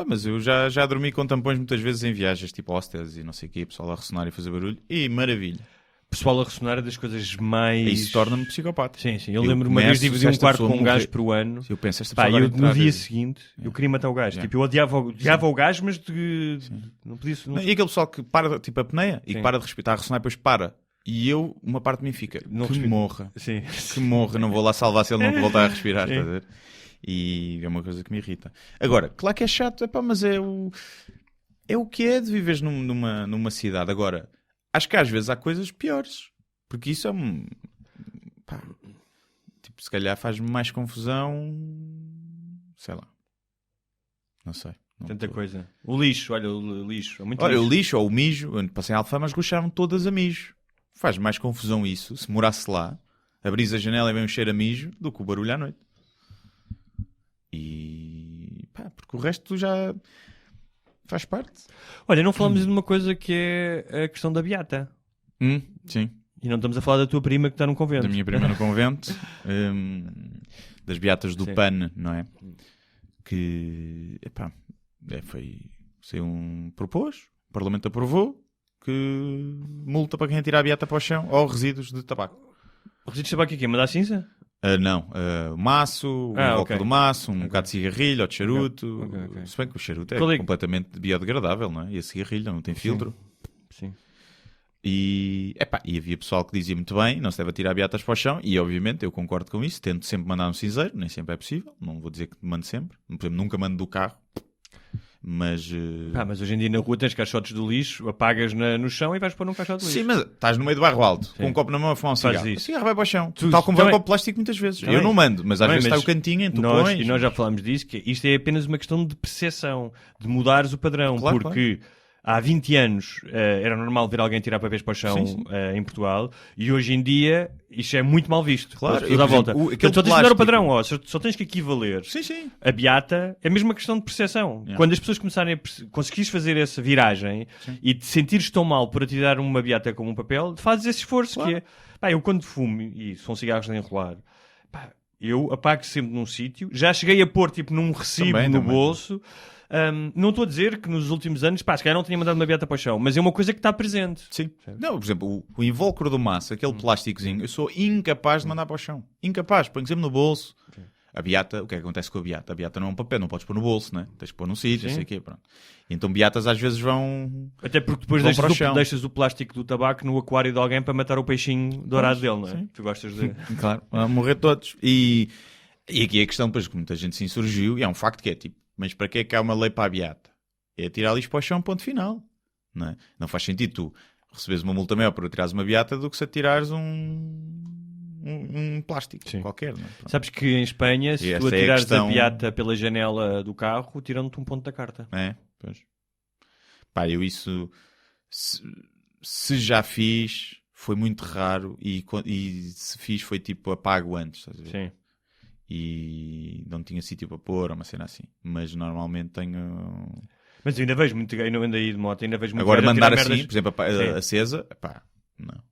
Mas eu já dormi com tampões muitas vezes em viagens, tipo hostels e não sei o quê. Pessoal a ressonar e fazer barulho. E maravilha. Pessoal a ressonar é das coisas mais... Isso torna-me psicopata. Sim. Eu lembro uma vez dividir um quarto com um gajo por ano. Eu penso, esta pessoa no dia seguinte, eu queria matar o gajo. Tipo, eu odiava o gajo, mas não podia... E aquele pessoal que para, tipo, apneia e que para de respirar, a ressonar e depois para. E uma parte de mim fica, morra. Sim. Que morra, não vou lá salvar se ele não voltar a respirar. Estás a ver? E é uma coisa que me irrita. Agora, claro que é chato, mas é o que é de viveres numa cidade. Agora... Acho que às vezes há coisas piores. Porque isso é tipo, se calhar faz-me mais confusão. Sei lá. Não sei. Tanta coisa. O lixo, olha, o lixo. O lixo ou o mijo. Eu passei em Alfama, mas gostaram todas a mijo. Faz mais confusão isso. Se morasse lá, abris a janela e vem um cheiro a mijo, do que o barulho à noite. E... porque o resto já... Faz parte. Olha, não falamos de uma coisa que é a questão da beata. Sim. E não estamos a falar da tua prima que está no convento. Da minha prima no convento. Das beatas do PAN, não é? Que, propôs, o Parlamento aprovou, que multa para quem tira a beata para o chão ou resíduos de tabaco. Resíduos de tabaco aqui, mandar cinza? Não, maço, volta do maço, um bocado de cigarrilho ou de charuto. Okay. Se bem que o charuto é completamente biodegradável, não é? E a cigarrilho não tem filtro. Sim. E havia pessoal que dizia muito bem, não se deve atirar beatas para o chão, e obviamente eu concordo com isso, tento sempre mandar um cinzeiro, nem sempre é possível, não vou dizer que mando sempre, por exemplo, nunca mando do carro. Mas hoje em dia na rua tens caixotes do lixo, apagas no chão e vais pôr num caixote de lixo. Sim, mas estás no meio do bairro alto, com um copo na mão a fumar um cigarro. O cigarro vai para o chão. Tal como vai um copo de plástico muitas vezes. Eu não mando, mas às vezes está o cantinho em tu pões. E nós já falámos disso, que isto é apenas uma questão de percepção, de mudares o padrão, porque há 20 anos era normal ver alguém tirar papéis para o chão em Portugal, e hoje em dia isto é muito mal visto. Claro, à volta. Portanto, só tens de dar o padrão, só tens que equivaler a beata, é a mesma questão de percepção. Quando as pessoas começarem a conseguires fazer essa viragem e te sentires tão mal por atirar uma beata como um papel, fazes esse esforço que é... Pá, eu quando fumo, e são cigarros a enrolar, pá, eu apago sempre num sítio. Já cheguei a pôr tipo num recibo no bolso. Não estou a dizer que nos últimos anos, pá, se calhar não tinha mandado uma beata para o chão, mas é uma coisa que está presente. Sim. Não, por exemplo, o invólucro do massa, aquele plásticozinho, eu sou incapaz de mandar para o chão. Incapaz, ponho sempre no bolso. Sim. A beata, o que é que acontece com a beata? A beata não é um papel, não podes pôr no bolso, né? Tens de pôr num sítio, não sei o quê, pronto. Então beatas às vezes vão... Até porque depois deixas o plástico do tabaco no aquário de alguém para matar o peixinho dourado dele, não é? Sim. Tu gostas de... Claro, vão morrer todos. E aqui a questão, pois, que muita gente se insurgiu, e é um facto que é tipo, mas para que é que há uma lei para a beata? É tirar lixo para o chão, ponto final. Não é? Não faz sentido tu receberes uma multa maior por atirares uma beata do que se atirares um plástico qualquer. Não é? Sabes que em Espanha, se tu atirares a beata pela janela do carro, tiram-te um ponto da carta. É, pois. Pá, eu isso... Se já fiz, foi muito raro, e se fiz foi tipo apago antes, estás a ver? Sim. E não tinha sítio para pôr, uma cena assim. Mas normalmente tenho... Mas eu ainda vejo muito, eu não ando aí de moto, ainda vejo muito... Agora mandar assim, merdas... por exemplo, acesa, pá, não.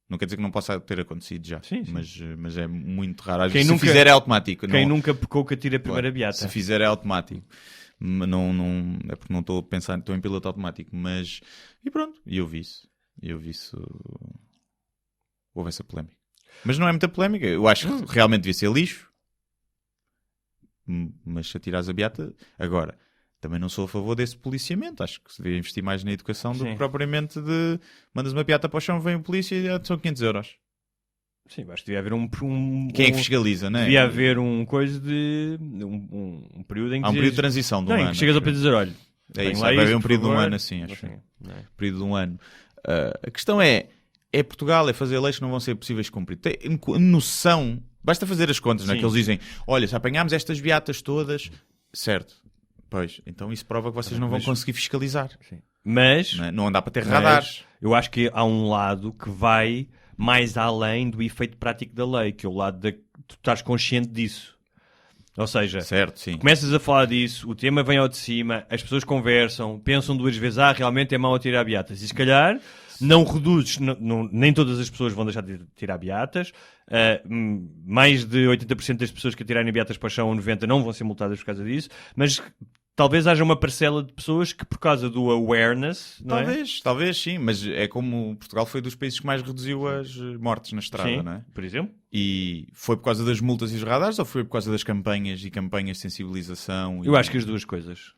Não quer dizer que não possa ter acontecido já, sim. Mas é muito raro. Às vezes, se fizer é automático. Quem nunca pecou que atira a primeira beata? Se fizer é automático. Não, é porque não estou a pensar, estou em piloto automático, mas... E pronto, eu vi isso. Houve essa polémica. Mas não é muita polémica. Eu acho que realmente devia ser lixo. Mas se atirares a beata... Agora, também não sou a favor desse policiamento. Acho que se devia investir mais na educação do que propriamente de... Mandas uma beata para o chão, vem o polícia e são 500 euros. Sim, acho que devia haver Quem é que fiscaliza, não é? Devia haver um coisa de... Um período em que... Há um período de transição de um ano. Que chegas ao pé e dizer, olha... É isso, vai haver um período de um ano assim, acho. Período de um ano. A questão é Portugal, é fazer leis que não vão ser possíveis de cumprir. Tem noção, basta fazer as contas, não é? Que eles dizem, olha, se apanharmos estas beatas todas, certo, pois, então isso prova que vocês não vão conseguir fiscalizar. Sim. Mas... Não dá para ter radares. Eu acho que há um lado que vai mais além do efeito prático da lei, que é o lado de tu estás consciente disso. Ou seja, certo, sim. Começas a falar disso, o tema vem ao de cima, as pessoas conversam, pensam duas vezes, realmente é mau tirar beatas. E se calhar não reduzes, nem todas as pessoas vão deixar de tirar beatas, mais de 80% das pessoas que atirarem beatas para o chão, ou 90% não vão ser multadas por causa disso, mas talvez haja uma parcela de pessoas que, por causa do awareness... Talvez sim, mas é como Portugal foi dos países que mais reduziu as mortes na estrada, não é? Por exemplo. E foi por causa das multas e os radares ou foi por causa das campanhas de sensibilização? Eu acho que as duas coisas.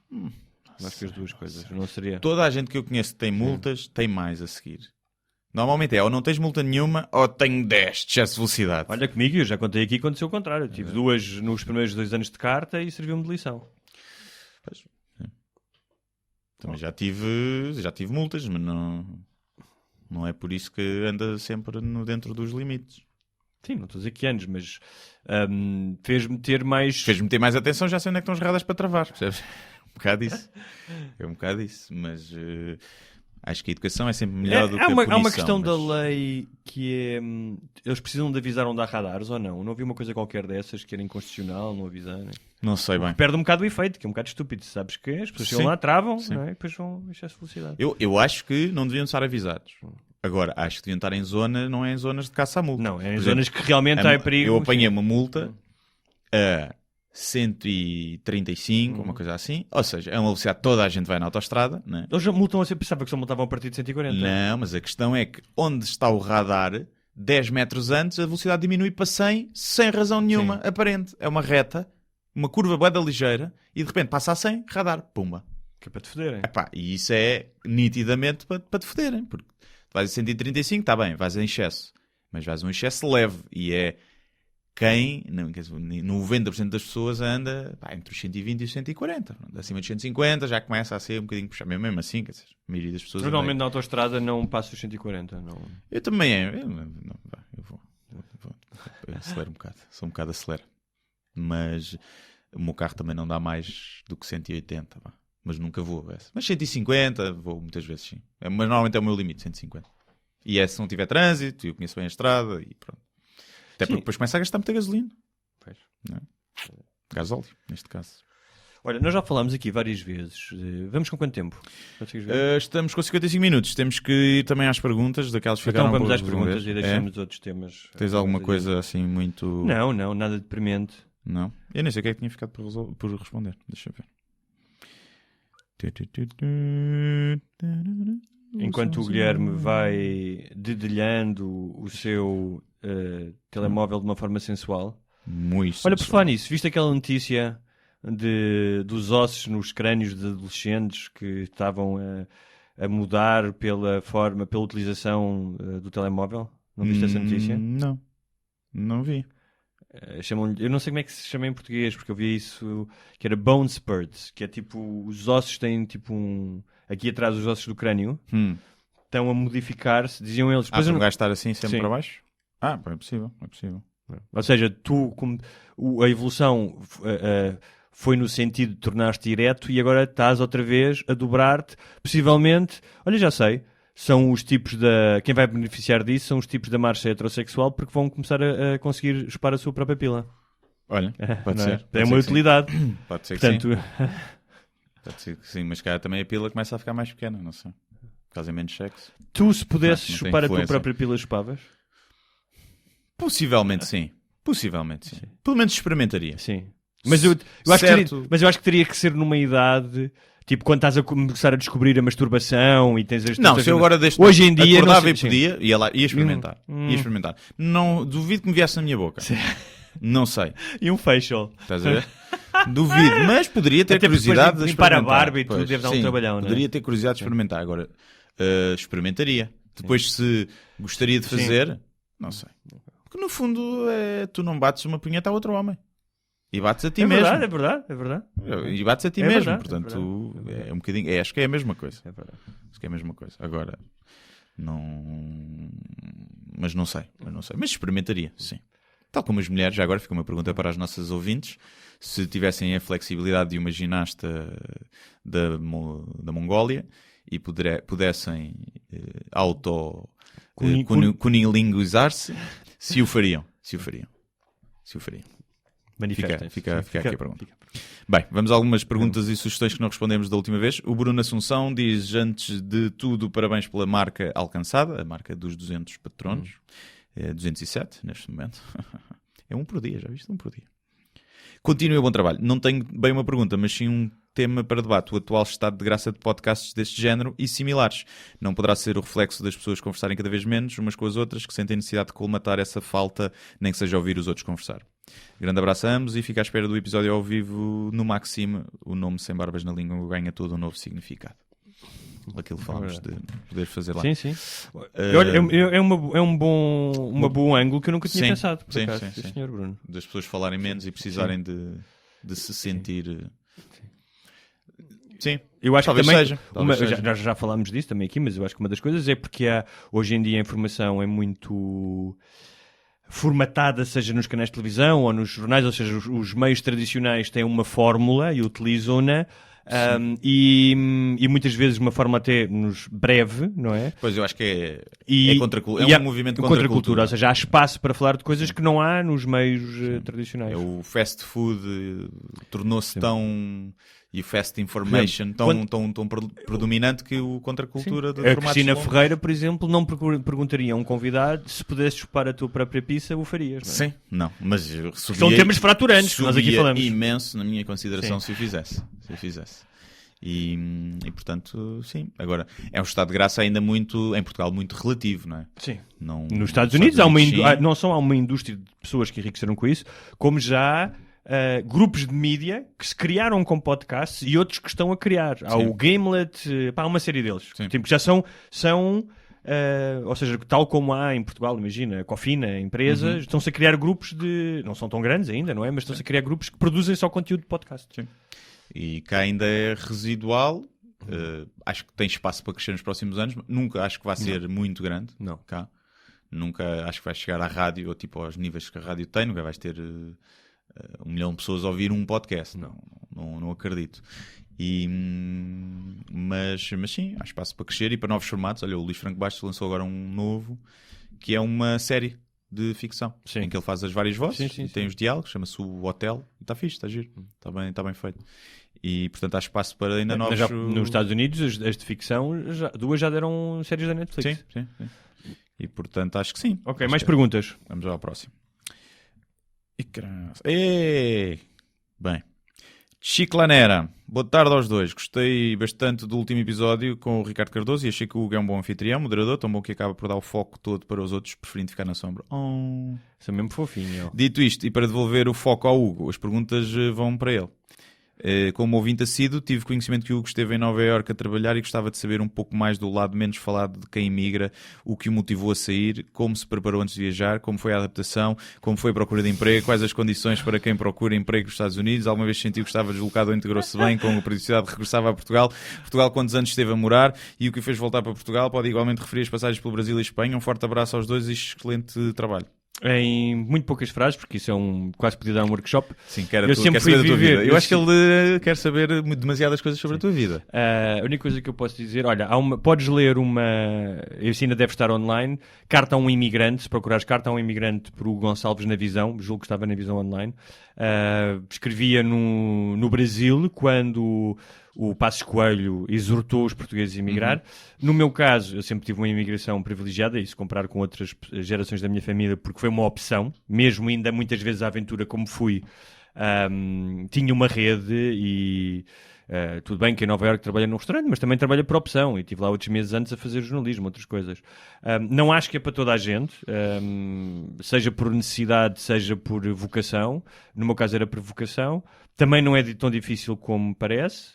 Acho que as duas coisas. Não seria... Toda a gente que eu conheço que tem multas, tem mais a seguir. Normalmente ou não tens multa nenhuma ou tenho 10 de excesso de velocidade. Olha comigo, eu já contei aqui, aconteceu o contrário. Eu tive 2 nos primeiros 2 anos de carta e serviu-me de lição. Pois, também já tive multas, mas não é por isso que anda sempre dentro dos limites. Sim, não estou a dizer que anos, mas fez-me ter mais atenção, já sei onde é que estão as radas para travar, percebes? É um bocado isso, mas acho que a educação é sempre melhor do que a punição. Há uma questão da lei que é... Eles precisam de avisar onde há radares ou não? Não havia uma coisa qualquer dessas que era inconstitucional, não avisarem? Não sei bem. Perde um bocado o efeito, que é um bocado estúpido. Sabes que as pessoas chegam lá, travam, não é? E depois vão excesso de velocidade. Eu acho que não deviam estar avisados. Agora, acho que deviam estar em zona, não é em zonas de caça à multa. Não, é em zonas que realmente há perigo. Eu apanhei uma multa a 135, uma coisa assim. Ou seja, é uma velocidade, toda a gente vai na autoestrada. Não é? Eles já multam assim, pensava que só multavam a partir de 140. Não, mas a questão é que onde está o radar, 10 metros antes, a velocidade diminui para 100, sem razão nenhuma aparente. É uma reta, uma curva bué da ligeira, e de repente passa a 100, radar, pumba. Que é para te foderem. E isso é nitidamente para te foderem, porque vais a 135, está bem, vais em excesso. Mas vais a um excesso leve. E é quem, 90% das pessoas anda entre os 120 e os 140. Acima de 150 já começa a ser um bocadinho puxado. Mesmo assim, quer dizer, a maioria das pessoas... Normalmente na autoestrada não passa os 140. Não... Eu também eu vou acelero um bocado. Sou um bocado acelero. Mas o meu carro também não dá mais do que 180. mas nunca vou. Mas 150 vou muitas vezes, sim. Mas normalmente é o meu limite, 150. E é se não tiver trânsito, eu conheço bem a estrada e pronto. Até porque depois começa a gastar muita gasolina. Pois. Não é? Gasóleo, neste caso. Olha, nós já falámos aqui várias vezes. Vamos com quanto tempo? Estamos com 55 minutos. Temos que ir também às perguntas, daquelas que ficaram Então vamos por às perguntas resolver. e deixamos outros temas. Tens alguma coisa assim muito... Não, nada deprimente. Não? Eu nem sei o que é que tinha ficado por responder. Deixa eu ver. Enquanto o Guilherme vai dedilhando o seu telemóvel de uma forma sensual. Muito Olha, por sensual. falar nisso, viste aquela notícia dos ossos nos crânios de adolescentes que estavam a mudar pela utilização do telemóvel? Não viste essa notícia? Não vi. Eu não sei como é que se chama em português, porque eu vi isso, que era bone spurs, que é tipo, os ossos têm tipo aqui atrás os ossos do crânio, estão a modificar-se, diziam eles. Para um gajo estar assim sempre Sim. para baixo? É possível, é possível. Ou seja, a evolução foi no sentido de tornar-te ereto e agora estás outra vez a dobrar-te, possivelmente, olha, já sei, são os tipos quem vai beneficiar disso são os tipos da marcha heterossexual, porque vão começar a conseguir chupar a sua própria pila. Olha, pode Não ser. é? Pode Tem ser uma que utilidade. sim. Pode ser que Portanto, sim. Pode ser que sim, mas cá também a pila começa a ficar mais pequena, não sei. Caso é menos sexo. tu, se pudesses Não tem chupar a tua influência. própria pila, chupavas? Possivelmente sim. Pelo menos experimentaria. Sim. Mas eu acho Certo. mas eu acho que teria que ser numa idade, tipo, quando estás a começar a descobrir a masturbação e tens as Não, tuas- se eu agora Hoje em dia não acordava sei- e podia, ia lá, ia experimentar. Ia experimentar. Não, duvido que me viesse na minha boca. Não sei. E um facial. Estás a ver? Duvido, mas poderia ter Até porque curiosidade de depois limpar a experimentar. barba e tudo Pois, deve dar um sim, trabalhão, não é? poderia ter curiosidade de experimentar. Agora, experimentaria. Depois, se gostaria de fazer, não sei. Porque no fundo, tu não bates uma punheta a outro homem. E bates a ti É mesmo. verdade, é verdade, é verdade. E bates a ti É mesmo. verdade, Portanto, é verdade. é um bocadinho. Acho que é a mesma coisa. É verdade. Acho que é a mesma coisa. Agora, não. Mas não sei. Mas experimentaria, sim. Tal como as mulheres, já agora fica uma pergunta para as nossas ouvintes: se tivessem a flexibilidade de uma ginasta da Mongólia e pudessem cunilinguizar-se, se o fariam. Manifestem. Fica aqui a pergunta. Bem, vamos a algumas perguntas e sugestões que não respondemos da última vez. O Bruno Assunção diz, antes de tudo, parabéns pela marca alcançada, a marca dos 200 patronos. É 207, neste momento. É um por dia, já viste? Um por dia. Continue o bom trabalho. Não tenho bem uma pergunta, mas sim um tema para debate. O atual estado de graça de podcasts deste género e similares. Não poderá ser o reflexo das pessoas conversarem cada vez menos umas com as outras, que sentem necessidade de colmatar essa falta, nem que seja ouvir os outros conversar. Grande abraço a ambos e fico à espera do episódio ao vivo no Maxime. O nome Sem Barbas na Língua ganha todo um novo significado. Aquilo falamos de poder fazer lá. Sim. É um bom ângulo que eu nunca tinha Sim, pensado. Por sim, acaso, sim. Sr. Bruno. Das pessoas falarem menos e precisarem de se sentir... Sim, Eu acho talvez que também, seja. Talvez seja. já falámos disso também aqui, mas eu acho que uma das coisas é porque hoje em dia a informação é muito formatada, seja nos canais de televisão ou nos jornais, ou seja, os meios tradicionais têm uma fórmula e utilizam-na. E muitas vezes uma forma até nos breve, não é? Pois eu acho que é um movimento contra contra a cultura. Ou seja, há espaço para falar de coisas que não há nos meios tradicionais. O fast food tornou-se tão... E o fast information tão predominante que o contra a cultura de A formatos Cristina longos. Ferreira, por exemplo, não perguntaria a um convidado se pudesses chupar a tua própria pizza, o farias, não é? Sim, não, mas subia, São temas fraturantes que nós aqui subia falamos. imenso na minha consideração Sim. se o fizesse. E portanto, sim. Agora, é um estado de graça ainda muito, em Portugal, muito relativo, não é? Sim. Não, Nos Estados Unidos não só há uma indústria de pessoas que enriqueceram com isso, como já grupos de mídia que se criaram com podcasts e outros que estão a criar. Há o Gamelet, há uma série deles. Tipo, que já são ou seja, tal como há em Portugal, imagina, a Cofina, empresas, estão-se a criar grupos não são tão grandes ainda, não é? Mas estão-se a criar grupos que produzem só conteúdo de podcast. Sim. E cá ainda é residual. Acho que tem espaço para crescer nos próximos anos. Nunca acho que vai ser muito grande. Não. Cá. Nunca acho que vai chegar à rádio, ou tipo aos níveis que a rádio tem. Nunca vais ter 1 milhão de pessoas a ouvir um podcast. Não acredito. Mas sim, há espaço para crescer e para novos formatos. Olha, o Luís Franco Bastos lançou agora um novo, que é uma série de ficção, em que ele faz as várias vozes, tem os diálogos, chama-se o Hotel, e está fixe, está giro, está bem feito. E portanto há espaço para ainda novos... Já, nos Estados Unidos, as de ficção, duas já deram séries da Netflix. Sim. E portanto acho que sim. Ok, mais perguntas. Vamos ao próximo. Bem, Chiclanera, boa tarde aos dois. Gostei bastante do último episódio com o Ricardo Cardoso e achei que o Hugo é um bom anfitrião, moderador, tão bom que acaba por dar o foco todo para os outros, preferindo ficar na sombra. Isso é mesmo fofinho. Dito isto, e para devolver o foco ao Hugo, as perguntas vão para ele. Como ouvinte assíduo, tive conhecimento que o Hugo esteve em Nova Iorque a trabalhar e gostava de saber um pouco mais do lado menos falado de quem emigra, o que o motivou a sair, como se preparou antes de viajar, como foi a adaptação, como foi a procura de emprego, quais as condições para quem procura emprego nos Estados Unidos, alguma vez sentiu que estava deslocado ou integrou-se bem, com a periodicidade regressava a Portugal, quantos anos esteve a morar e o que o fez voltar para Portugal, pode igualmente referir as passagens pelo Brasil e Espanha. Um forte abraço aos dois e excelente trabalho. Em muito poucas frases, porque isso quase podia dar um workshop. Sim, quer saber da tua vida. Eu acho que ele quer saber demasiadas coisas sobre a tua vida. A única coisa que eu posso dizer, olha, podes ler isso ainda deve estar online, Carta a um Imigrante, se procurares Carta a um Imigrante por Hugo Gonçalves na Visão, julgo que estava na Visão online. Escrevia no Brasil, quando o Passos Coelho exortou os portugueses a emigrar. No meu caso, eu sempre tive uma imigração privilegiada, e se comparar com outras gerações da minha família, porque foi uma opção, mesmo ainda muitas vezes à aventura como fui, tinha uma rede e... tudo bem que em Nova Iorque trabalha num restaurante, mas também trabalha por opção, e estive lá outros meses antes a fazer jornalismo, outras coisas. Não acho que é para toda a gente, seja por necessidade, seja por vocação. No meu caso era por vocação. Também não é tão difícil como parece.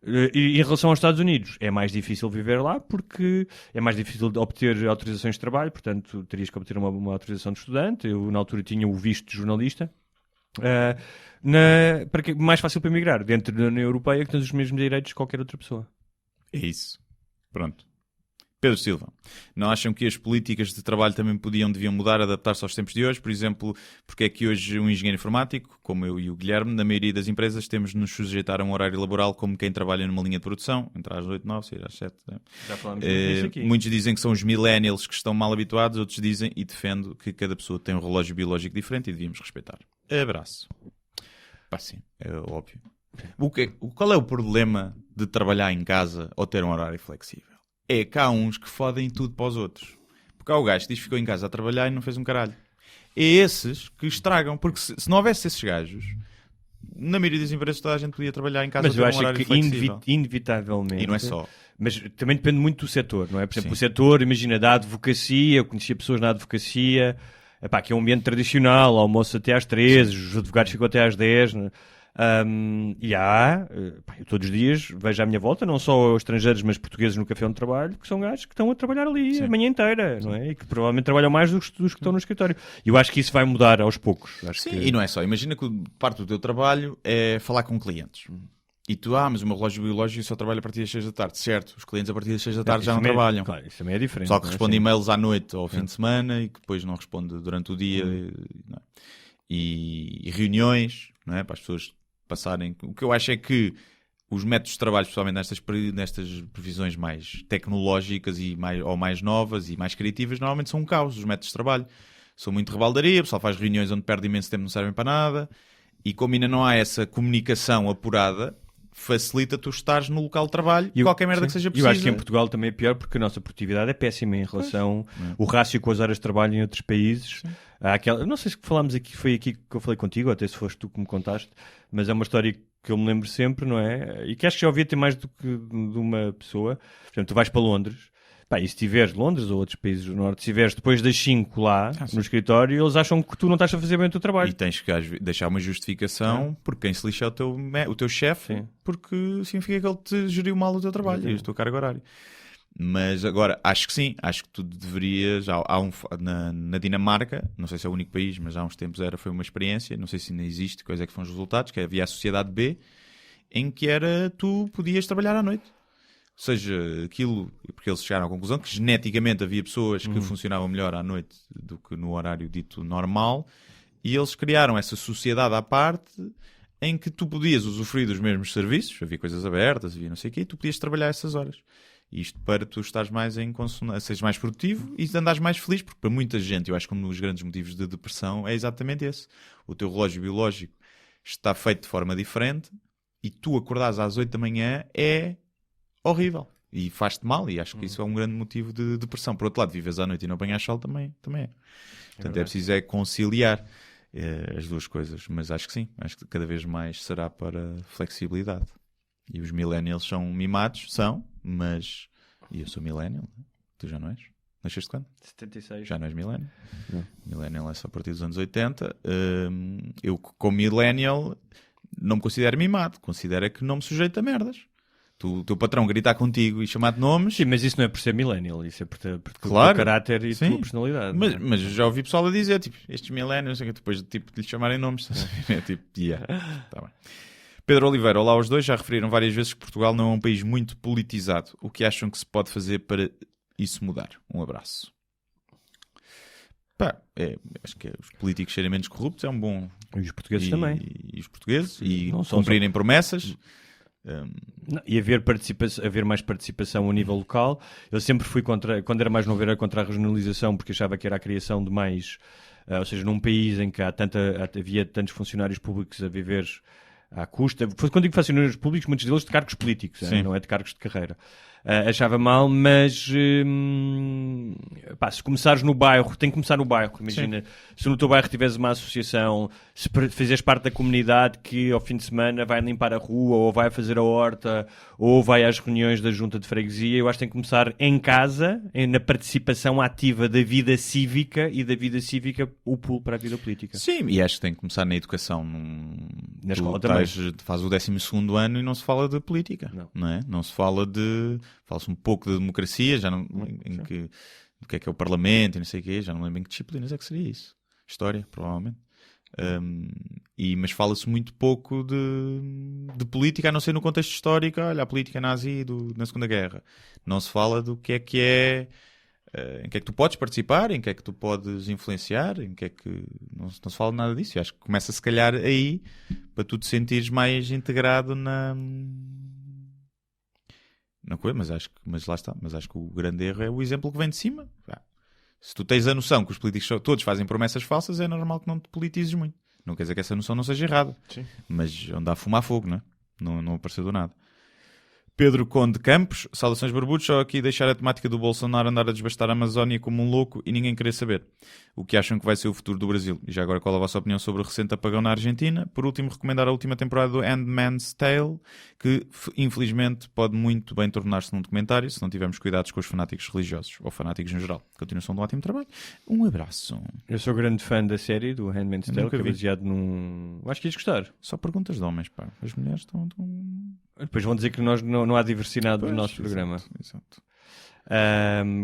E em relação aos Estados Unidos, é mais difícil viver lá porque é mais difícil de obter autorizações de trabalho, portanto terias que obter uma autorização de estudante. Eu na altura tinha o visto de jornalista. Mais fácil para emigrar dentro da União Europeia, que tens os mesmos direitos que qualquer outra pessoa. É isso. Pronto. Pedro Silva, não acham que as políticas de trabalho também deviam mudar, adaptar-se aos tempos de hoje? Por exemplo, porque é que hoje um engenheiro informático, como eu e o Guilherme, na maioria das empresas temos de nos sujeitar a um horário laboral como quem trabalha numa linha de produção, entrar às 8, 9, sair às 7. Já falamos disso aqui. Muitos dizem que são os millennials que estão mal habituados, outros dizem, e defendo, que cada pessoa tem um relógio biológico diferente e devíamos respeitar. Abraço. Sim, é óbvio. Qual é o problema de trabalhar em casa ou ter um horário flexível? É que há uns que fodem tudo para os outros. Porque há o gajo que diz que ficou em casa a trabalhar e não fez um caralho. É esses que estragam. Porque se não houvesse esses gajos, na maioria das empresas toda a gente podia trabalhar em casa ou ter um horário flexível. Mas eu acho que inevitavelmente... E não é só. Mas também depende muito do setor, não é? Por exemplo, o setor, imagina, da advocacia, eu conhecia pessoas na advocacia, que é um ambiente tradicional, almoço até às 13, os advogados ficam até às 10, não é? Eu todos os dias vejo à minha volta, não só estrangeiros, mas portugueses no café onde trabalho, que são gajos que estão a trabalhar ali a manhã inteira, não é? E que provavelmente trabalham mais dos que estão no escritório. E eu acho que isso vai mudar aos poucos. E não é só. Imagina que parte do teu trabalho é falar com clientes. E tu, mas o meu relógio biológico só trabalha a partir das 6 da tarde. Certo, os clientes a partir das 6 da tarde já não trabalham. Claro, isso também é diferente. Só que responde e-mails à noite ou ao fim de semana e que depois não responde durante o dia. E reuniões, não é? Para as pessoas passarem. O que eu acho é que os métodos de trabalho, especialmente nestas previsões mais tecnológicas ou mais novas e mais criativas, normalmente são um caos. Os métodos de trabalho são muito rebaldaria, o pessoal faz reuniões onde perde imenso tempo, não servem para nada, e como ainda não há essa comunicação apurada, facilita tu estares no local de trabalho e qualquer merda que seja precisa. Eu acho que em Portugal também é pior porque a nossa produtividade é péssima em relação ao rácio com as horas de trabalho em outros países. Não sei se falámos aqui, foi aqui que eu falei contigo, até se foste tu que me contaste, mas é uma história que eu me lembro sempre, não é? E que acho que já ouvi até mais do que de uma pessoa. Por exemplo, tu vais para Londres, e se tiveres Londres ou outros países do Norte, se tiveres depois das 5 lá no escritório, eles acham que tu não estás a fazer bem o teu trabalho. E tens que deixar uma justificação, porque quem se lixa é o teu chefe, porque significa que ele te geriu mal o teu trabalho e a tua carga horária. Mas agora, acho que sim, acho que tu deverias... Na Dinamarca, não sei se é o único país, mas há uns tempos foi uma experiência, não sei se ainda existe, quais é que foram os resultados, que havia a Sociedade B, em que tu podias trabalhar à noite. Ou seja, aquilo, porque eles chegaram à conclusão que geneticamente havia pessoas que funcionavam melhor à noite do que no horário dito normal, e eles criaram essa sociedade à parte em que tu podias usufruir dos mesmos serviços, havia coisas abertas, havia não sei o quê, e tu podias trabalhar essas horas. Isto para tu estares mais em consonância, seres mais produtivo e andares mais feliz, porque para muita gente, eu acho que um dos grandes motivos de depressão é exatamente esse. O teu relógio biológico está feito de forma diferente e tu acordares às 8 da manhã é horrível e faz-te mal, e acho que isso é um grande motivo de depressão. Por outro lado, vives à noite e não apanhas sol também é. Portanto, é preciso conciliar as duas coisas, mas acho que sim, acho que cada vez mais será para flexibilidade. E os millennials são mimados, mas... E eu sou millennial, tu já não és? Nasceste quando? 76. Já não és millennial? Não. Millennial é só a partir dos anos 80. Eu, como millennial, não me considero mimado. Considero que não me sujeito a merdas. O teu patrão gritar contigo e chamar-te nomes... Sim, mas isso não é por ser millennial, isso é por ter claro, o caráter e a sim, tua personalidade. Mas já ouvi pessoal a dizer, tipo, estes millennials, depois tipo, de lhe chamarem nomes. É tipo, tá bem. Pedro Oliveira, olá aos dois, já referiram várias vezes que Portugal não é um país muito politizado. O que acham que se pode fazer para isso mudar? Um abraço. Acho que os políticos serem menos corruptos é um bom... E os portugueses também. E os portugueses, e cumprirem promessas. E haver mais participação a nível local. Eu sempre fui contra, quando era mais novo, era contra a regionalização, porque achava que era a criação de mais... ou seja, num país em que havia tantos funcionários públicos a viver... à custa, quando digo funcionários públicos, muitos deles de cargos políticos, não é de cargos de carreira. Achava mal, mas se começares no bairro, tem que começar no bairro. Imagina, se no teu bairro tiveres uma associação, se fizeres parte da comunidade que ao fim de semana vai limpar a rua, ou vai fazer a horta, ou vai às reuniões da junta de freguesia, eu acho que tem que começar em casa, na participação ativa da vida cívica, e da vida cívica o pulo para a vida política. Sim, e acho que tem que começar na educação. Na escola também. Faz o 12º ano e não se fala de política, não é? Não se fala de... Fala-se um pouco de democracia, já não, do que é o Parlamento e não sei o quê, já não lembro em que disciplinas é que seria isso. História, provavelmente. Mas fala-se muito pouco de política, a não ser no contexto histórico. Olha, a política nazi na Segunda Guerra. Não se fala do que é em que é que tu podes participar, em que é que tu podes influenciar, em que é que... Não se fala nada disso. Eu acho que começa se calhar aí, para tu te sentires mais integrado na coisa, mas lá está. Mas acho que o grande erro é o exemplo que vem de cima. Se tu tens a noção que os políticos todos fazem promessas falsas, é normal que não te politizes muito. Não quer dizer que essa noção não seja errada. Sim. Mas onde há fumar fogo, não é? Não apareceu do nada. Pedro Conde Campos, saudações barbudos, só aqui deixar a temática do Bolsonaro andar a desbastar a Amazónia como um louco e ninguém querer saber. O que acham que vai ser o futuro do Brasil? E já agora, qual a vossa opinião sobre o recente apagão na Argentina? Por último, recomendar a última temporada do Handmaid's Tale, que infelizmente pode muito bem tornar-se num documentário se não tivermos cuidados com os fanáticos religiosos, ou fanáticos no geral. Continuação de um ótimo trabalho. Um abraço. Eu sou grande fã da série do Handmaid's Tale, que é baseado num... Acho que ias gostar. Só perguntas de homens, pá. As mulheres estão... Depois vão dizer que nós não há diversidade no nosso programa. Exato.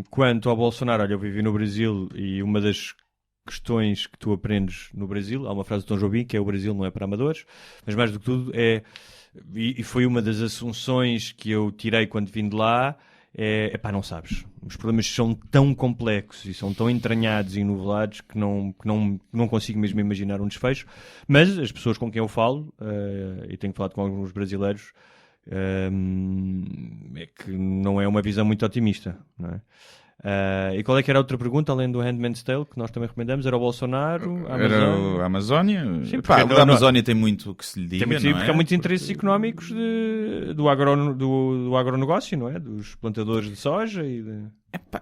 Quanto ao Bolsonaro, olha, eu vivi no Brasil e uma das questões que tu aprendes no Brasil, há uma frase do Tom Jobim que é: o Brasil não é para amadores, mas mais do que tudo e foi uma das assunções que eu tirei quando vim de lá, não sabes. Os problemas são tão complexos e são tão entranhados e ennovelados que não consigo mesmo imaginar um desfecho, mas as pessoas com quem eu falo, e tenho falado com alguns brasileiros, é que não é uma visão muito otimista, não é? E qual é que era a outra pergunta, além do Handmaid's Tale, que nós também recomendamos? Era o Bolsonaro? Era a Amazónia? Sim, a Amazónia tem muito que se lhe diga, porque há muitos interesses económicos do agronegócio, não é? Dos plantadores de soja e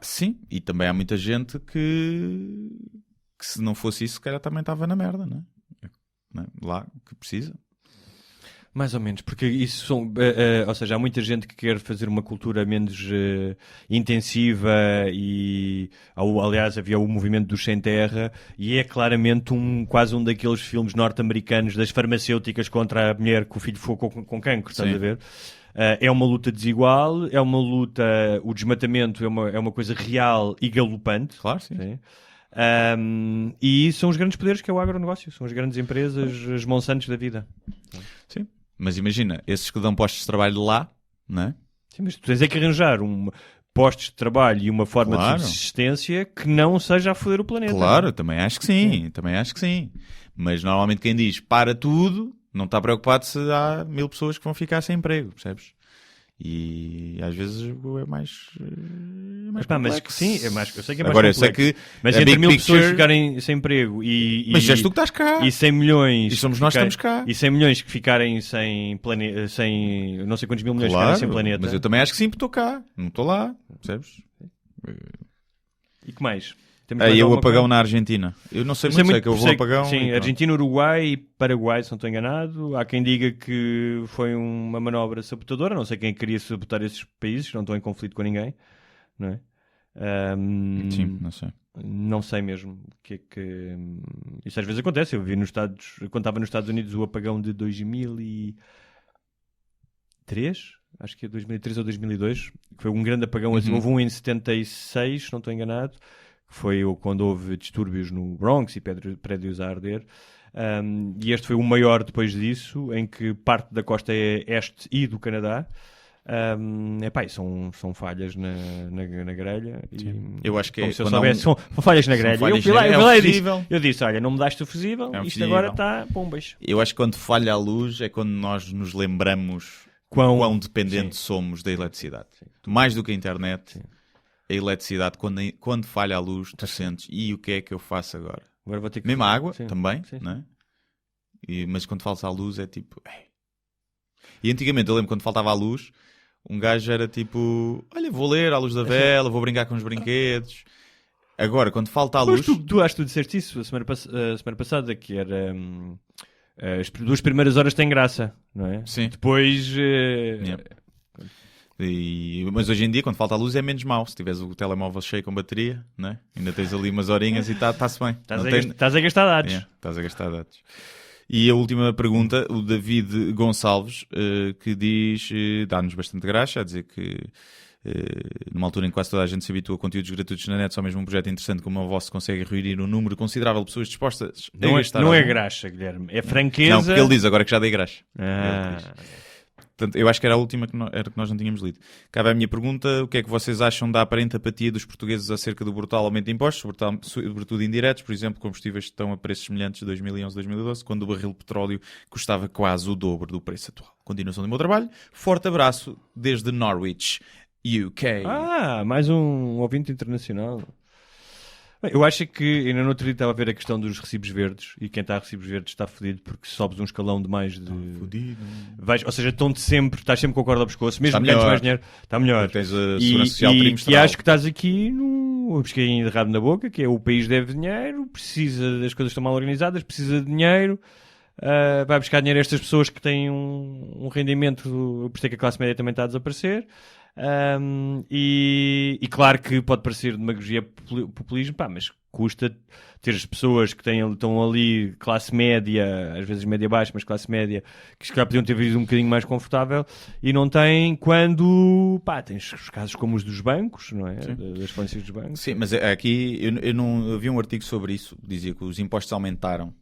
sim, e também há muita gente que se não fosse isso, se calhar também estava na merda, não é? Lá, que precisa. Mais ou menos, porque isso são... ou seja, há muita gente que quer fazer uma cultura menos intensiva e... aliás, havia o movimento do Sem Terra e é claramente quase um daqueles filmes norte-americanos das farmacêuticas contra a mulher que o filho ficou com cancro, estás a ver? É uma luta desigual, é uma luta... O desmatamento é uma coisa real e galopante. Claro, sim. E são os grandes poderes que é o agronegócio, são as grandes empresas, as Monsantos da vida. Sim. Mas imagina, esses que dão postos de trabalho lá, não é? Sim, mas tu tens que arranjar postos de trabalho e uma forma de subsistência que não seja a foder o planeta. Claro, também acho que sim, também acho que sim. Mas normalmente quem diz para tudo, Não está preocupado se há 1000 pessoas que vão ficar sem emprego, percebes? E às vezes é mais mas sim, é mais, eu sei que é mais agora, complexo. Eu sei que mas a entre big 1000 picture... pessoas ficarem sem emprego mas és tu que estás cá. E 100 milhões... E somos nós que estamos cá. E 100 milhões que ficarem sem planeta... Sem não sei quantos mil milhões que ficarem sem planeta. Mas eu também acho que sim, porque estou cá. Não estou lá, percebes? E que mais? Aí o apagão na Argentina. Eu não sei muito, sei que houve um apagão. Sim, Argentina, Uruguai e Paraguai, se não estou enganado. Há quem diga que foi uma manobra sabotadora. Não sei quem queria sabotar esses países, não estão em conflito com ninguém. Não é? Sim, não sei. Não sei mesmo o que é que... Isso às vezes acontece. Eu vi nos Estados... Quando estava nos Estados Unidos o apagão de 2003... Acho que é 2003 ou 2002. Que foi um grande apagão. Houve um em 76, se não estou enganado. Foi quando houve distúrbios no Bronx e prédios a arder. E este foi o maior depois disso, em que parte da costa este e do Canadá. São falhas na grelha. Eu acho que como se eu soubesse, são falhas na grelha. Eu disse, olha, não mudaste o fusível, isto agora está bombas. Eu acho que quando falha a luz é quando nós nos lembramos quão dependentes somos da eletricidade. Mais do que a internet. Sim. A eletricidade, quando falha a luz, tu sentes, e o que é que eu faço agora? Vou ter que... Mesmo a água, também, não é? Mas quando falta a luz é tipo... E antigamente, eu lembro quando faltava a luz, um gajo era tipo... Olha, vou ler à luz da vela, vou brincar com os brinquedos. Agora, quando falta a luz... Tu acho que tu disseste isso a semana passada, que era... as 2 primeiras horas têm graça, não é? Sim. Depois... Mas hoje em dia, quando falta a luz, é menos mau. Se tiveres o telemóvel cheio com bateria, né? Ainda tens ali umas horinhas e está-se bem. Estás a gastar dados. Estás a gastar dados. E a última pergunta, o David Gonçalves, que diz, dá-nos bastante graxa, a dizer que numa altura em que quase toda a gente se habitua a conteúdos gratuitos na net, só mesmo um projeto interessante como o vosso consegue reunir um número considerável de pessoas dispostas a gastar. Não é graxa, Guilherme, é franqueza. Não, porque ele diz agora que já dei graxa. Portanto, eu acho que era a última que nós não tínhamos lido. Cabe a minha pergunta: o que é que vocês acham da aparente apatia dos portugueses acerca do brutal aumento de impostos, sobretudo indiretos, por exemplo, combustíveis que estão a preços semelhantes de 2011-2012, quando o barril de petróleo custava quase o dobro do preço atual? Continuação do meu trabalho. Forte abraço desde Norwich, UK. Mais um ouvinte internacional. Eu acho que ainda no outro dia estava a ver a questão dos recibos verdes, e quem está a recibos verdes está fodido porque sobes um escalão de mais de... Ou seja, estás sempre com a corda ao pescoço, mesmo que ganhes mais dinheiro, está melhor. Tens a segurança social trimestral. E acho que estás aqui num pesquinho de rabo na boca, que é o país deve dinheiro, precisa das coisas que estão mal organizadas, precisa de dinheiro, vai buscar dinheiro a estas pessoas que têm um rendimento, por isso é que a classe média também está a desaparecer. E claro que pode parecer demagogia, populismo, mas custa ter as pessoas que estão ali, classe média, às vezes média baixa, mas classe média, que se calhar podiam ter vivido um bocadinho mais confortável e não têm, quando tens os casos como os dos bancos, não é? Das falências dos bancos. Sim, mas aqui eu vi um artigo sobre isso, dizia que os impostos aumentaram.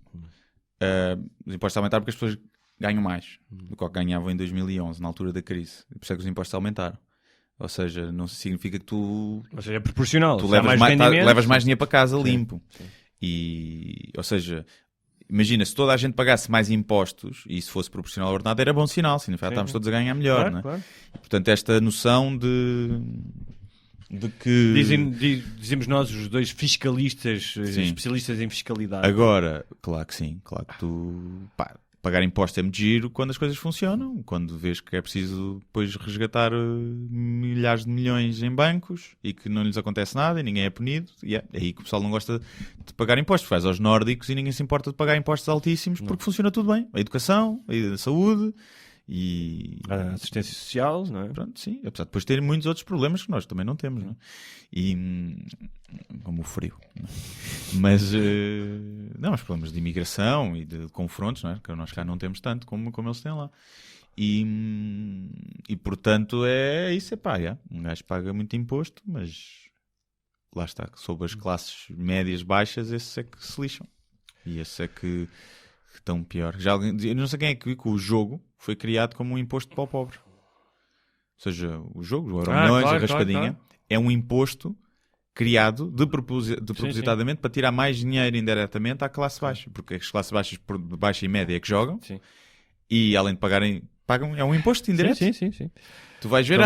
Os impostos aumentaram porque as pessoas ganham mais do que ganhavam em 2011, na altura da crise. Por isso é que os impostos aumentaram. Ou seja, não significa que tu... Ou seja, é proporcional. Tu levas mais dinheiro para casa limpo. Sim. Ou seja, imagina, se toda a gente pagasse mais impostos e se fosse proporcional ao ordenado, era bom sinal. Significa que estávamos todos a ganhar melhor, não é? Claro. Portanto, esta noção de que... Dizemos nós, os dois fiscalistas, especialistas em fiscalidade. Agora, claro que sim. Claro que tu... Pagar imposto é muito giro quando as coisas funcionam, quando vês que é preciso depois resgatar milhares de milhões em bancos e que não lhes acontece nada e ninguém é punido. E é aí que o pessoal não gosta de pagar impostos. Vais aos nórdicos e ninguém se importa de pagar impostos altíssimos porque funciona tudo bem. A educação, a saúde e... a assistência social, não é? Pronto, sim. Apesar de depois ter muitos outros problemas que nós também não temos, não é? E... como o frio. Não é? Mas... não, os problemas de imigração e de confrontos, não é? Que nós cá não temos tanto como eles têm lá. E portanto é isso, um gajo paga muito imposto, mas lá está, sobre as classes médias baixas, esses é que se lixam. E esses é que estão pior. Eu não sei quem é que viu que o jogo foi criado como um imposto para o pobre. Ou seja, o jogo, o Euromilhões, a raspadinha, é um imposto criado propositadamente para tirar mais dinheiro indiretamente à classe baixa. Porque as classes baixas, por baixa e média, é que jogam. Sim. E além de pagam, é um imposto indireto. Sim. Tu vais ver,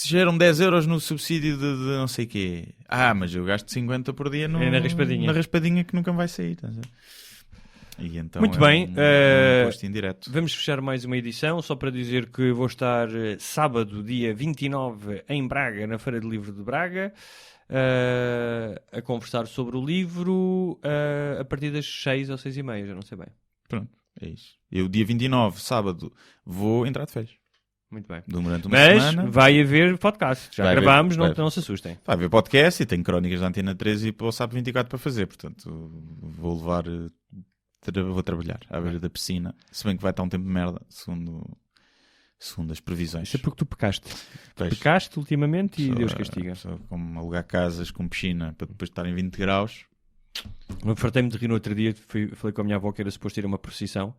geram 10 euros no subsídio de não sei o quê. Mas eu gasto 50 por dia na raspadinha que nunca vai sair. Tá? E então muito bem, um imposto indireto. Vamos fechar mais uma edição, só para dizer que vou estar sábado, dia 29, em Braga, na Feira de Livro de Braga, a conversar sobre o livro a partir das 6 ou 6:30, já não sei bem. Pronto, é isso. Eu, dia 29, sábado, vou entrar de férias. Muito bem. Durante uma Mas semana. Vai haver podcast. Já gravámos, não se assustem. Vai haver podcast e tenho crónicas da Antena 13 e para o SAP 24 para fazer. Portanto, vou trabalhar à beira da piscina. Se bem que vai estar um tempo de merda, segundo as previsões. Isso é porque tu pecaste. Pecaste ultimamente e Deus castiga. Só como alugar casas com piscina para depois estar em 20 graus. Eu fartei-me de rir no outro dia. Falei com a minha avó que era suposto ir a uma procissão.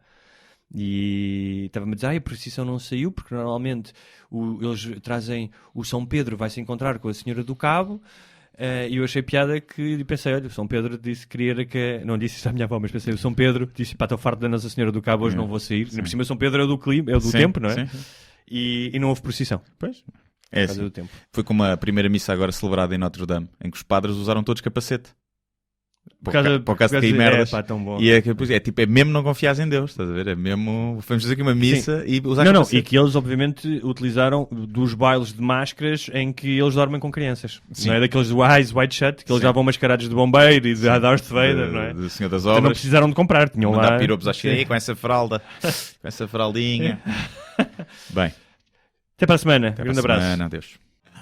E estava-me a dizer, a procissão não saiu porque normalmente eles trazem o São Pedro, vai-se encontrar com a Senhora do Cabo, e eu achei piada que pensei, olha, o São Pedro disse que queria que... Não disse isso à minha avó, mas pensei, o São Pedro disse, estou farto da Nossa Senhora do Cabo, hoje não vou sair. Por cima o São Pedro é do clima, é do tempo, não é? Sim. E não houve procissão. Pois. É assim. Do tempo. Foi como a primeira missa agora celebrada em Notre Dame, em que os padres usaram todos capacete. Por causa de cair merdas. Tão bom. E é mesmo não confiares em Deus, estás a ver? É mesmo, vamos fazer aqui uma missa e usar capacete. E que eles obviamente utilizaram dos bailes de máscaras em que eles dormem com crianças. Sim. Não é daqueles do Eyes Wide Shut, que eles já vão mascarados de bombeiro e de Darth Vader, não é? Do Senhor das Obras. Obras. Não precisaram de comprar, tinham lá... Mandar piropos à Xirei com essa fralda, com essa fraldinha. Bem. Até para a semana. Grande abraço. Adeus.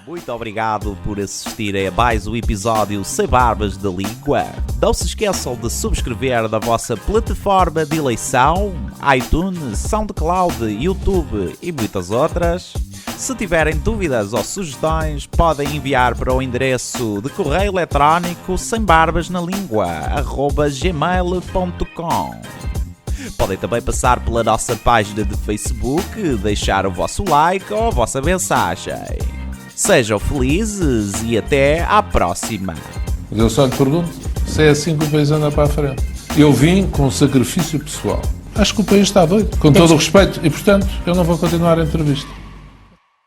Muito obrigado por assistir a mais um episódio Sem Barbas da Língua. Não se esqueçam de subscrever na vossa plataforma de eleição, iTunes, SoundCloud, YouTube e muitas outras. Se tiverem dúvidas ou sugestões, podem enviar para o endereço de correio eletrónico sembarbasnalingua@gmail.com. Podem também passar pela nossa página de Facebook, deixar o vosso like ou a vossa mensagem. Sejam felizes e até à próxima. Mas eu só lhe pergunto se é assim que o país anda para a frente. Eu vim com sacrifício pessoal. Acho que o país está doido, com todo o respeito, e portanto eu não vou continuar a entrevista.